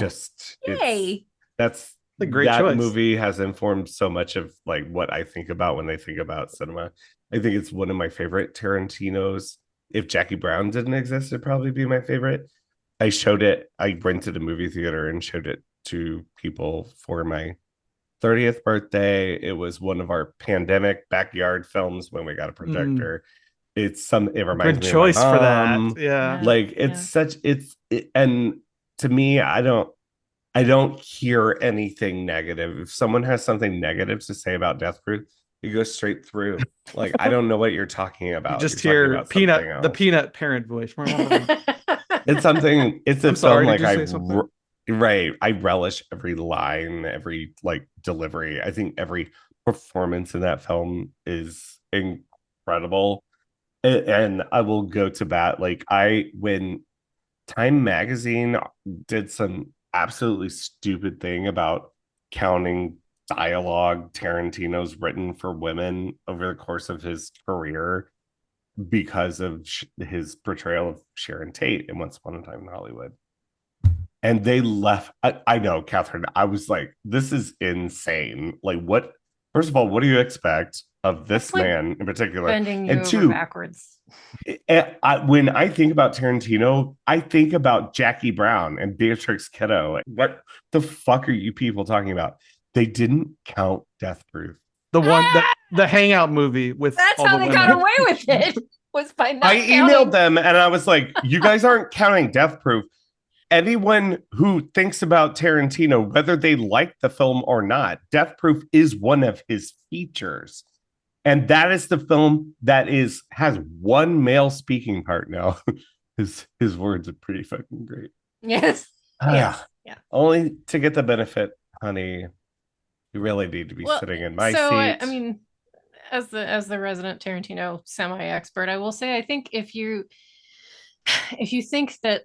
Yay. That's a great choice. Movie has informed so much of like what I think about when I think about cinema. I think it's one of my favorite Tarantino's. If Jackie Brown didn't exist, it'd probably be my favorite. I rented a movie theater and showed it to people for my 30th birthday. It was one of our pandemic backyard films when we got a projector. It reminds me choice of my mom. For that. Yeah. Like and to me, I don't hear anything negative. If someone has something negative to say about Death Proof, it goes straight through. Like, I don't know what you're talking about. You just hear the peanut parent voice. It's something. It's a film like I relish every line, every like delivery. I think every performance in that film is incredible, and I will go to bat. Like when Time Magazine did some absolutely stupid thing about counting dialogue Tarantino's written for women over the course of his career because of his portrayal of Sharon Tate in Once Upon a Time in Hollywood. And they left. I know, Katharine, I was like, this is insane. Like, what? First of all, what do you expect of this man in particular? Bending you over backwards. When I think about Tarantino, I think about Jackie Brown and Beatrix Kiddo. What the fuck are you people talking about? They didn't count Death Proof. The Hangout movie with. That's how they got away with it. Was by not I emailed them and I was like, you guys aren't counting Death Proof. Anyone who thinks about Tarantino, whether they like the film or not, Death Proof is one of his features. And that is the film that has one male speaking part now. His words are pretty fucking great. Yes. Yes. Yeah. Only to get the benefit, honey. You really need to be sitting in my seat. I mean, as the resident Tarantino semi-expert, I will say I think if you think that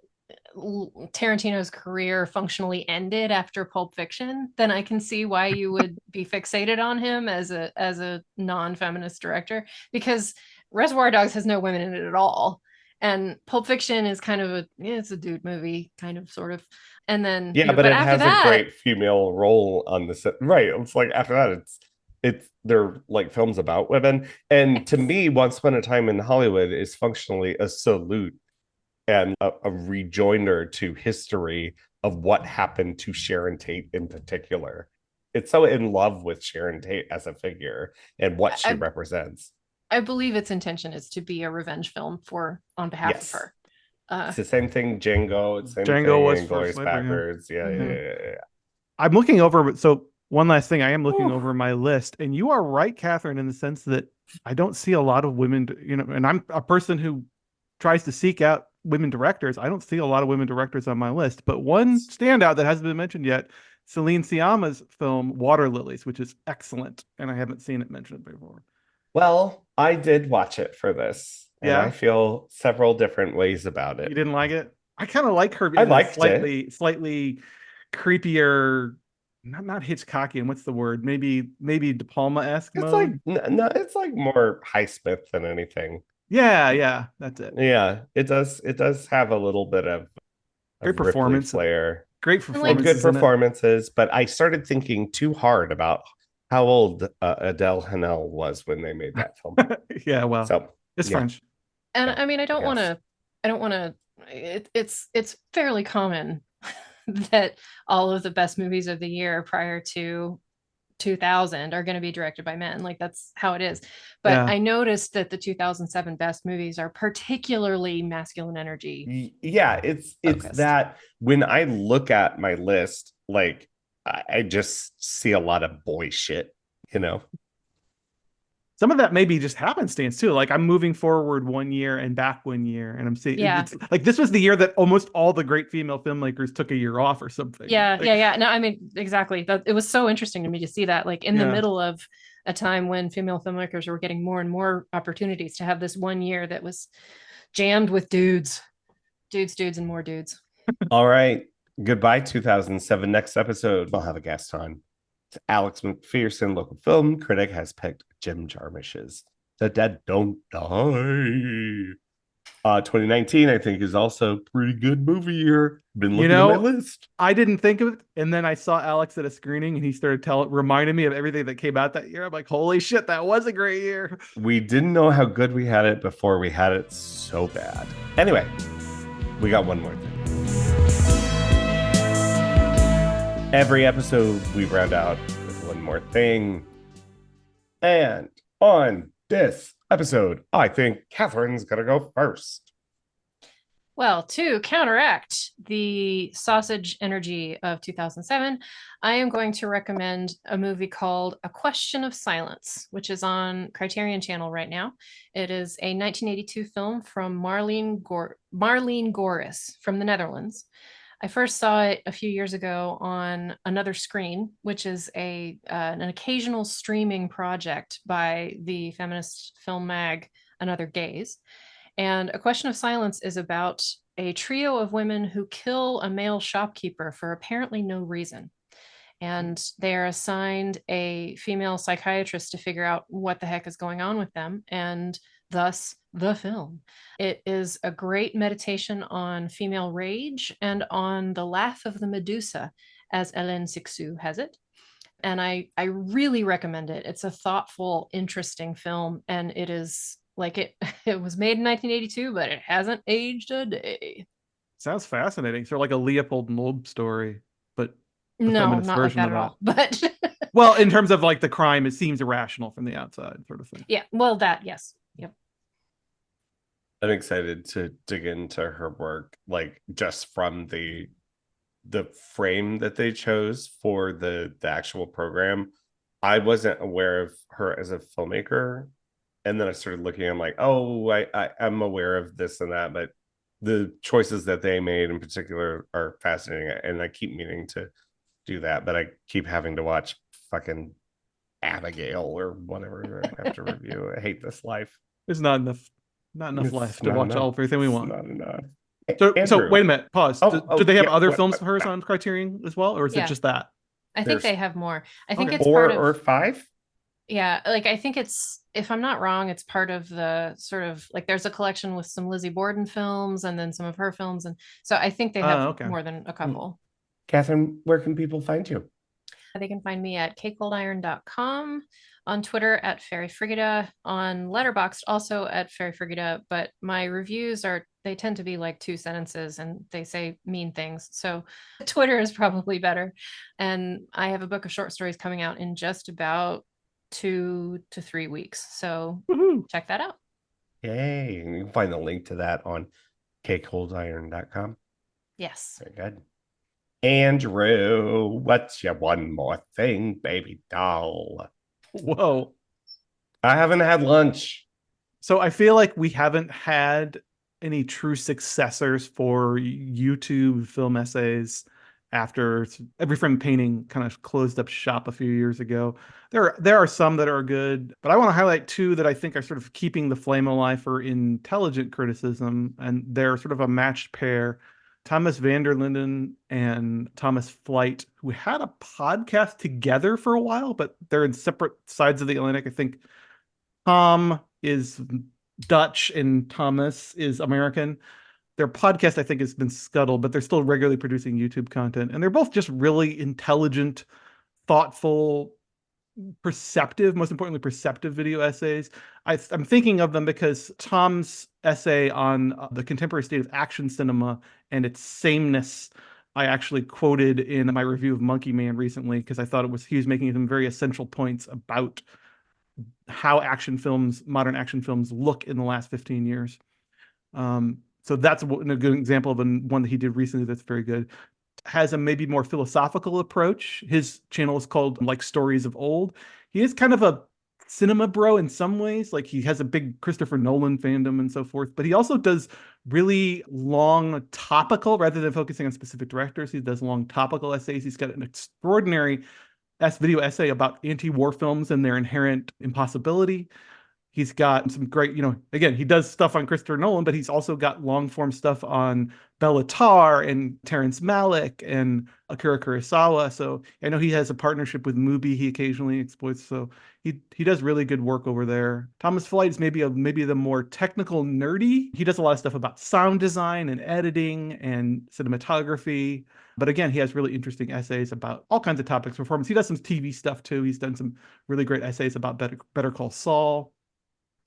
Tarantino's career functionally ended after Pulp Fiction, then I can see why you would be fixated on him as a non-feminist director, because Reservoir Dogs has no women in it at all, and Pulp Fiction is kind of it's a dude movie, kind of, sort of. And then but it has a great female role on the set, right? It's like after that, they're like films about women, and to me, Once Upon a Time in Hollywood is functionally a salute and a rejoinder to history of what happened to Sharon Tate in particular. It's so in love with Sharon Tate as a figure and what she represents. I believe its intention is to be a revenge film on behalf of her. It's the same thing. Django. It's the same Django thing. was Inglourious Basterds. Yeah. I'm looking over. So one last thing, I am looking over my list, and you are right, Katharine, in the sense that I don't see a lot of women. And I'm a person who tries to seek out women directors. I don't see a lot of women directors on my list, but one standout that hasn't been mentioned yet, Celine Sciamma's film Water Lilies, which is excellent, and I haven't seen it mentioned before. Well, I did watch it for this, and I Yeah, feel several different ways about you it. didn't like it? I kind of like her I in a liked it. slightly creepier, not Hitchcockian. What's the word? Maybe De Palma-esque It's like mode. no, it's like more Highsmith than anything. Yeah, that's it. Yeah, it does have a little bit Great of Ripley performance, flair great And like and good performances in it. performances, but I started thinking too hard about how old Adele Hanel was when they made that film. Yeah, well, So it's yeah, French. and yeah, I mean, I guess. I don't want to it's fairly common that all of the best movies of the year prior to 2000 are going to be directed by men. Like that's how it is. But Yeah. I noticed that the 2007 best movies are particularly masculine energy Yeah, it's focused. that when I look at my list, like I just see a lot of boy shit, you know. Some of that maybe just happenstance too. Like I'm moving forward 1 year and back 1 year, and I'm seeing Yeah. it's like this was the year that almost all the great female filmmakers took a year off or something. Yeah, Like, yeah, yeah. No, I mean, exactly. That it was so interesting to me to see that, like in the yeah. middle of a time when female filmmakers were getting more and more opportunities to have this 1 year that was jammed with dudes, dudes, and more dudes. All right. Goodbye, 2007. Next episode, we'll have a guest on. Alex McPherson, local film critic, has picked Jim Jarmusch's The Dead Don't Die. 2019, I think, is also a pretty good movie year. Been You looking at my know, list. I didn't think of it, and then I saw Alex at a screening, and he started reminding me of everything that came out that year. I'm like, holy shit, that was a great year. We didn't know how good we had it before we had it so bad. Anyway, we got one more thing. Every episode, we round out with one more thing. And on this episode, I think Catherine's going to go first. Well, to counteract the sausage energy of 2007, I am going to recommend a movie called A Question of Silence, which is on Criterion Channel right now. It is a 1982 film from Marlene Goris from the Netherlands. I first saw it a few years ago on Another Screen, which is an occasional streaming project by the feminist film mag Another Gaze. And A Question of Silence is about a trio of women who kill a male shopkeeper for apparently no reason. And they are assigned a female psychiatrist to figure out what the heck is going on with them, and thus the film. It is a great meditation on female rage and on the laugh of the Medusa, as Hélène Sixou has it. And I really recommend it. It's a thoughtful, interesting film, and it is like it was made in 1982, but it hasn't aged a day. Sounds fascinating. So like a Leopold Loeb story, but the No, feminist not like version that of at that. all. But Well, in terms of like the crime, it seems irrational from the outside, sort of thing. yeah, well, that yes, yep. I'm excited to dig into her work, like just from the frame that they chose for the actual program. I wasn't aware of her as a filmmaker, and then I started looking. I'm like, oh, I'm aware of this and that, but the choices that they made in particular are fascinating, and I keep meaning to do that, but I keep having to watch fucking Abigail or whatever I have to review. I hate this life. There's not enough It's left to not watch enough. everything we It's want. not enough. So Andrew. wait a minute, pause. Oh, Do they have yeah, other what- films of hers on Criterion as well, or is it Yeah. just that? I think There's they have more. I think Okay. it's Four part of or five? yeah, like I think it's, if I'm not wrong, it's part of the sort of like there's a collection with some Lizzie Borden films and then some of her films, and so I think they have Okay. more than a couple. Catherine, where can people find you? They can find me at kcoldiron.com, on Twitter at Fairy Frigida, on Letterboxd also at Fairy Frigida, but my reviews they tend to be like 2 sentences and they say mean things. So Twitter is probably better. And I have a book of short stories coming out in just about 2 to 3 weeks. So Woohoo. check that out. Yay. And you can find the link to that on kcoldiron.com. Yes. Very good. Andrew, what's your one more thing, baby doll? Whoa. I haven't had lunch. So I feel like we haven't had any true successors for YouTube film essays after Every Frame Painting kind of closed up shop a few years ago. There are some that are good, but I want to highlight two that I think are sort of keeping the flame alive for intelligent criticism, and they're sort of a matched pair. Thomas van der Linden and Thomas Flight, who had a podcast together for a while, but they're in separate sides of the Atlantic. I think Tom is Dutch and Thomas is American. Their podcast, I think, has been scuttled, but they're still regularly producing YouTube content. And they're both just really intelligent, thoughtful, perceptive, most importantly, perceptive video essays. I'm thinking of them because Tom's essay on the contemporary state of action cinema and its sameness, I actually quoted in my review of Monkey Man recently because I thought he was making some very essential points about how modern action films look in the last 15 years. So that's a good example of one that he did recently that's very good. Has a maybe more philosophical approach. His channel is called Like Stories of Old. He is kind of a cinema bro in some ways. Like he has a big Christopher Nolan fandom and so forth, but he also does really long topical, rather than focusing on specific directors, he does long topical essays. He's got an extraordinary video essay about anti-war films and their inherent impossibility. He's got some great, again, he does stuff on Christopher Nolan, but he's also got long form stuff on Bela Tarr and Terrence Malick and Akira Kurosawa. So I know he has a partnership with Mubi he occasionally exploits. So he does really good work over there. Thomas Flight is maybe the more technical nerdy. He does a lot of stuff about sound design and editing and cinematography. But again, he has really interesting essays about all kinds of topics, performance. He does some TV stuff too. He's done some really great essays about Better Call Saul.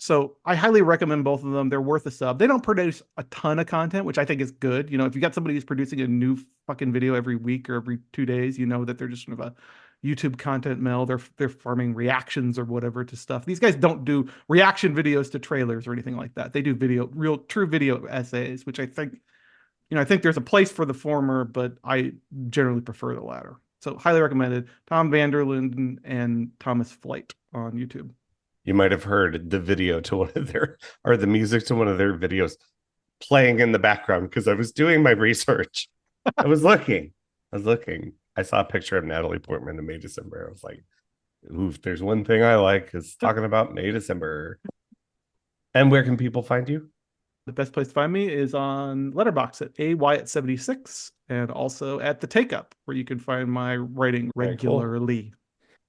So I highly recommend both of them. They're worth a sub. They don't produce a ton of content, which I think is good. If you got somebody who's producing a new fucking video every week or every 2 days, that they're just sort of a YouTube content mill. They're farming reactions or whatever to stuff. These guys don't do reaction videos to trailers or anything like that. They do true video essays, which I think there's a place for the former, but I generally prefer the latter. So highly recommended. Tom van der Linden and Thomas Flight on YouTube. You might have heard the video to one of their, or the music to one of their videos playing in the background because I was doing my research. I was looking. I saw a picture of Natalie Portman in May December. I was like, oof, there's one thing I like is talking about May December. And where can people find you? The best place to find me is on Letterboxd at AWyatt76 and also at The Take Up, where you can find my writing regularly. Cool.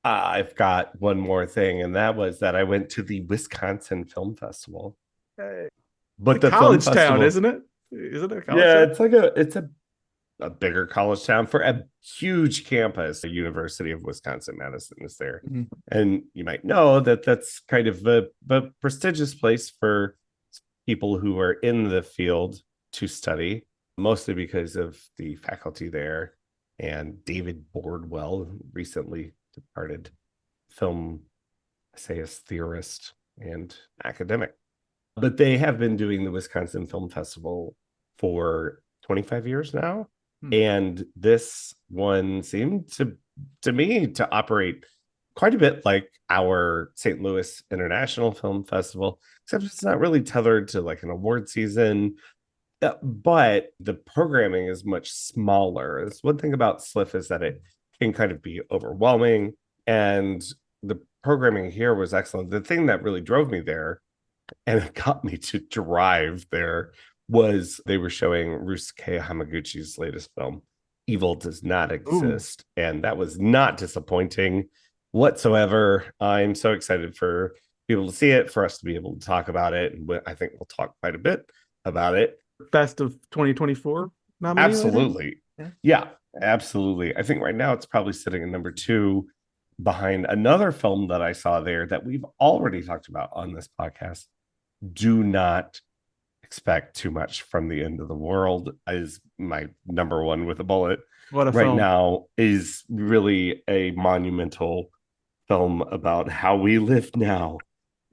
I've got one more thing, and that was that I went to the Wisconsin Film Festival. But the college town, isn't it? Isn't it a college town? It's a bigger college town for a huge campus. The University of Wisconsin-Madison is there. Mm-hmm. And you might know that that's kind of a prestigious place for people who are in the field to study, mostly because of the faculty there. And David Bordwell, recently departed film essayist, theorist, and academic. But they have been doing the Wisconsin Film Festival for 25 years now. And this one seemed to me to operate quite a bit like our St. Louis International Film Festival, except it's not really tethered to like an award season. But the programming is much smaller. That's one thing about SLIF is that it can kind of be overwhelming. And the programming here was excellent. The thing that really drove me there, and it got me to drive there, was they were showing Ryusuke Hamaguchi's latest film, Evil Does Not Exist. Ooh. And that was not disappointing whatsoever. I'm so excited for people to see it, for us to be able to talk about it. And I think we'll talk quite a bit about it. Best of 2024 nominee? Absolutely. Yeah, absolutely. I think right now it's probably sitting at number 2 behind another film that I saw there that we've already talked about on this podcast. Do not expect too much from The End of the World is my number 1 with a bullet. What a right film. Now is really a monumental film about how we live now.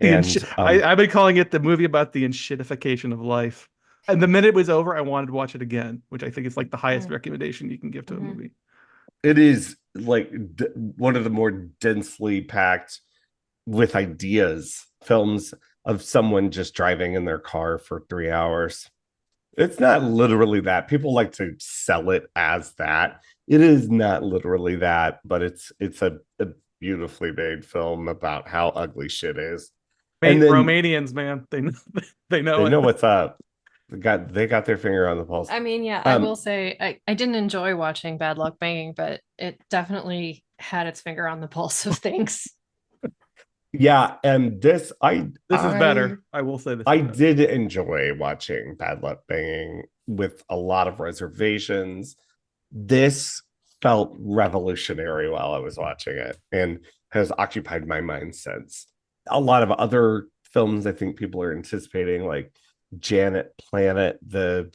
I've been calling it the movie about the enshittification of life. And the minute it was over, I wanted to watch it again, which I think is like the highest recommendation you can give to a movie. It is like one of the more densely packed with ideas films of someone just driving in their car for 3 hours. It's not literally that. People like to sell it as that. It is not literally that, but it's a beautifully made film about how ugly shit is. And then Romanians, man, they know they it. know what's up. They got their finger on the pulse. I mean, yeah, I will say I didn't enjoy watching Bad Luck Banging, but it definitely had its finger on the pulse of things. Yeah, and this is better. I will say this. I did enjoy watching Bad Luck Banging with a lot of reservations. This felt revolutionary while I was watching it and has occupied my mind since. A lot of other films I think people are anticipating, like Janet Planet, the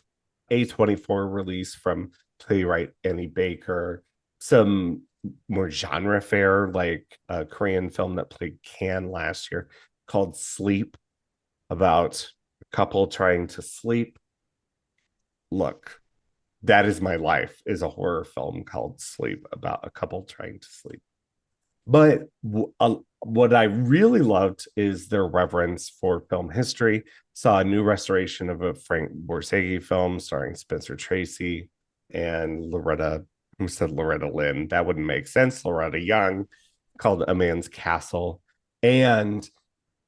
A24 release from playwright Annie Baker, some more genre fare, like a Korean film that played Cannes last year called Sleep, about a couple trying to sleep. Look, that is my life, is a horror film called Sleep about a couple trying to sleep. But what I really loved is their reverence for film history. Saw a new restoration of a Frank Borsegi film starring Spencer Tracy and Loretta Lynn. That wouldn't make sense. Loretta Young, called A Man's Castle, and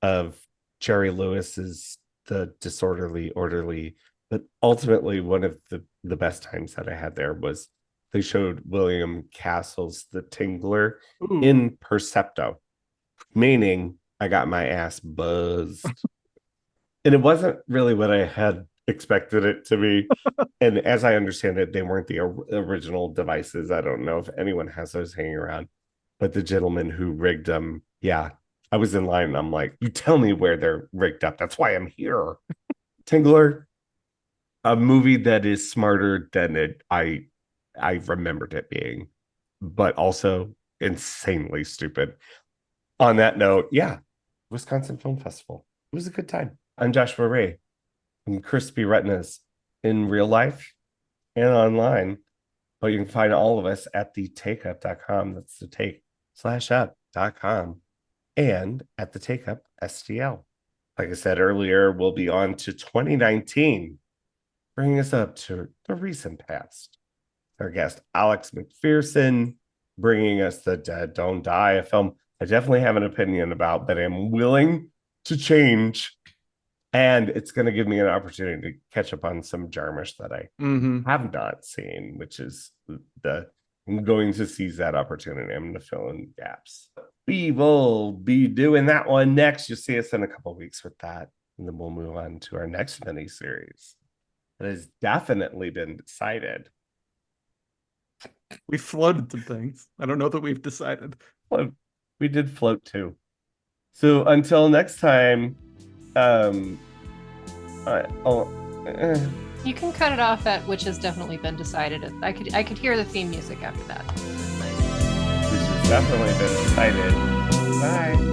of Jerry Lewis's The Disorderly Orderly. But ultimately, one of the best times that I had there was they showed William Castle's The Tingler in Percepto, meaning I got my ass buzzed. And it wasn't really what I had expected it to be. And as I understand it, they weren't the original devices. I don't know if anyone has those hanging around, but the gentleman who rigged them, yeah, I was in line and I'm like, you tell me where they're rigged up. That's why I'm here. Tingler, a movie that is smarter than I remembered it being, but also insanely stupid. On that note, yeah, Wisconsin Film Festival. It was a good time. I'm Joshua Ray from Crispy Retinas in real life and online. But you can find all of us at thetakeup.com. That's the take/up.com and at the Take Up STL. Like I said earlier, we'll be on to 2019, bringing us up to the recent past. Our guest, Alex McPherson, bringing us The Dead Don't Die, a film I definitely have an opinion about, but I'm willing to change. And it's going to give me an opportunity to catch up on some Jarmusch that I have not seen, which is I'm going to seize that opportunity. I'm going to fill in gaps. We will be doing that one next. You'll see us in a couple of weeks with that. And then we'll move on to our next mini-series. It has definitely been decided. We floated some things. I don't know that we've decided. We did float too. So until next time, you can cut it off at which has definitely been decided. I could hear the theme music after that. Nice. Which has definitely been decided. Bye.